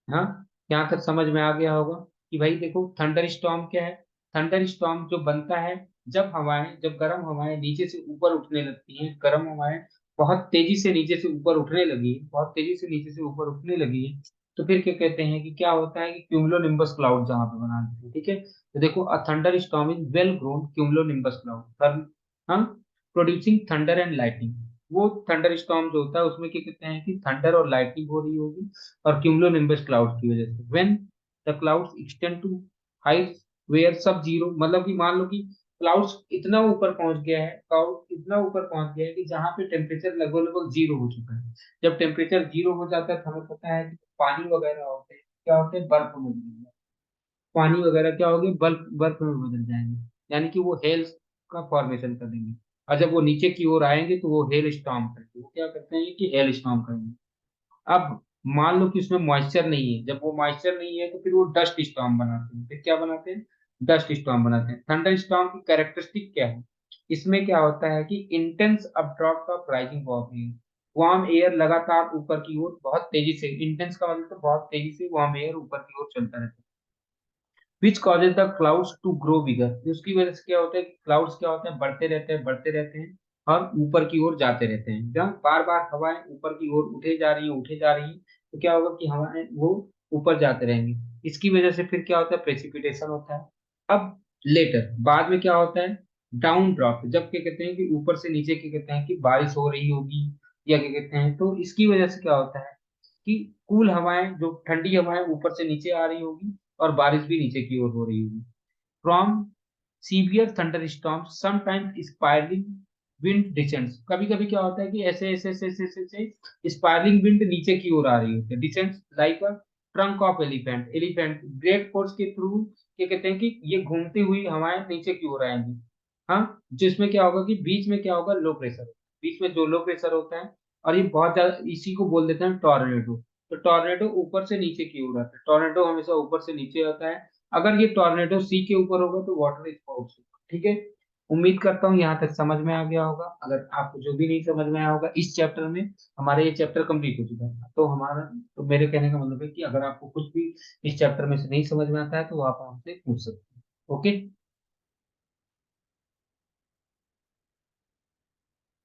हाँ, यहाँ तक समझ में आ गया होगा कि भाई देखो थंडर स्टॉर्म क्या है। थंडर स्टॉर्म जो बनता है जब हवाएं, जब गर्म हवाएं नीचे से ऊपर उठने लगती हैं, गर्म हवाएं बहुत तेजी से नीचे से ऊपर उठने लगी है, बहुत तेजी से नीचे से ऊपर उठने लगी है, तो फिर क्या कहते हैं कि क्या होता है कि क्यूमुलोनिम्बस क्लाउड जहाँ पे बना देते हैं। ठीक है, तो देखो a thunder storm is well grown cumulonimbus cloud, हम प्रोड्यूसिंग थंडर एंड लाइटनिंग, वो थंडर स्टॉर्म जो होता है उसमें क्या कहते हैं कि थंडर और लाइटनिंग हो रही होगी, और क्यूमुलोनिम्बस क्लाउड्स की वजह से। When the clouds extend to heights where sub zero, मतलब कि मान लो कि क्लाउड्स इतना ऊपर पहुंच गया है, क्लाउड इतना ऊपर पहुंच गया है कि जहां पे टेम्परेचर लगभग लगभग जीरो हो चुका है। जब टेम्परेचर जीरो हो जाता है तो हमें पता है कि पानी वगैरह होते हैं क्या होते हैं, बर्फ में बदल जाएंगे। पानी वगैरह क्या होगी, बर्फ बर्फ में बदल जाएंगे, यानी कि वो हेल्स का फॉर्मेशन कर देंगे, और जब वो नीचे की ओर आएंगे तो वो हेल स्टॉर्म करेंगे, वो क्या करते हैं कि हेल स्टॉर्म करेंगे। अब मान लो कि उसमें मॉइस्चर नहीं है, जब वो मॉइस्चर नहीं है तो फिर वो डस्ट स्टॉर्म बनाते हैं। फिर क्या बनाते हैं? डस्ट स्टॉर्म बनाते हैं। थंडर स्टॉर्म की कैरेक्टरिस्टिक क्या है? इसमें क्या होता है कि intense updraft of rising warm air लगातार ऊपर की ओर बहुत तेजी से, इंटेंस का मतलब तो बहुत तेजी से वार्म एयर ऊपर की ओर चलता रहता है, which causes the clouds to grow bigger. उसकी वजह से क्या होता है? क्लाउड्स क्या होते हैं? बढ़ते रहते हैं, बढ़ते रहते हैं और ऊपर की ओर जाते रहते हैं। जब बार बार हवाएं ऊपर की ओर उठे जा रही हैं, उठे जा रही हैं, तो क्या होगा कि हवाएं वो ऊपर जाते रहेंगे। इसकी वजह से फिर क्या होता है? प्रेसिपिटेशन होता है। अब लेटर बाद में क्या होता है? डाउन ड्रॉप, जब क्या कहते हैं कि ऊपर से नीचे क्या कहते हैं कि बारिश हो रही होगी या क्या कहते हैं, तो इसकी वजह से क्या होता है कि कूल हवाएं, जो ठंडी हवाएं ऊपर से नीचे आ रही होगी और बारिश भी नीचे की ओर हो रही होगी। From severe thunderstorm sometimes spiralling wind descents, कभी कभी क्या होता है कि ऐसे ऐसे ऐसे ऐसे ऐसे ऐसे स्पाइरलिंग विंड नीचे की ओर आ रही होती है। Descents like a trunk of elephant, elephant great force के थ्रू क्या कहते हैं कि ये घूमती हुई हवाएं नीचे की ओर आएंगी। हाँ, जिसमें क्या होगा कि बीच में क्या होगा? लो प्रेशर, बीच में जो लो प्रेशर होता है, और ये बहुत ज्यादा, इसी को बोल देते हैं टॉर्नेडो। तो टॉर्नेडो ऊपर से नीचे की ओर आता है, टॉर्नेडो हमेशा ऊपर से नीचे आता है। अगर ये टॉर्नेडो सी के ऊपर होगा तो वाटर स्पोर्ट्स होगा। ठीक है, उम्मीद करता हूँ यहाँ तक समझ में आ गया होगा। अगर आपको जो भी नहीं समझ में आया होगा इस चैप्टर में, हमारा ये चैप्टर कंप्लीट हो चुका है, तो हमारा, तो मेरे कहने का मतलब है कि अगर आपको कुछ भी इस चैप्टर में से नहीं समझ में आता है तो आप हमसे पूछ सकते हैं। ओके।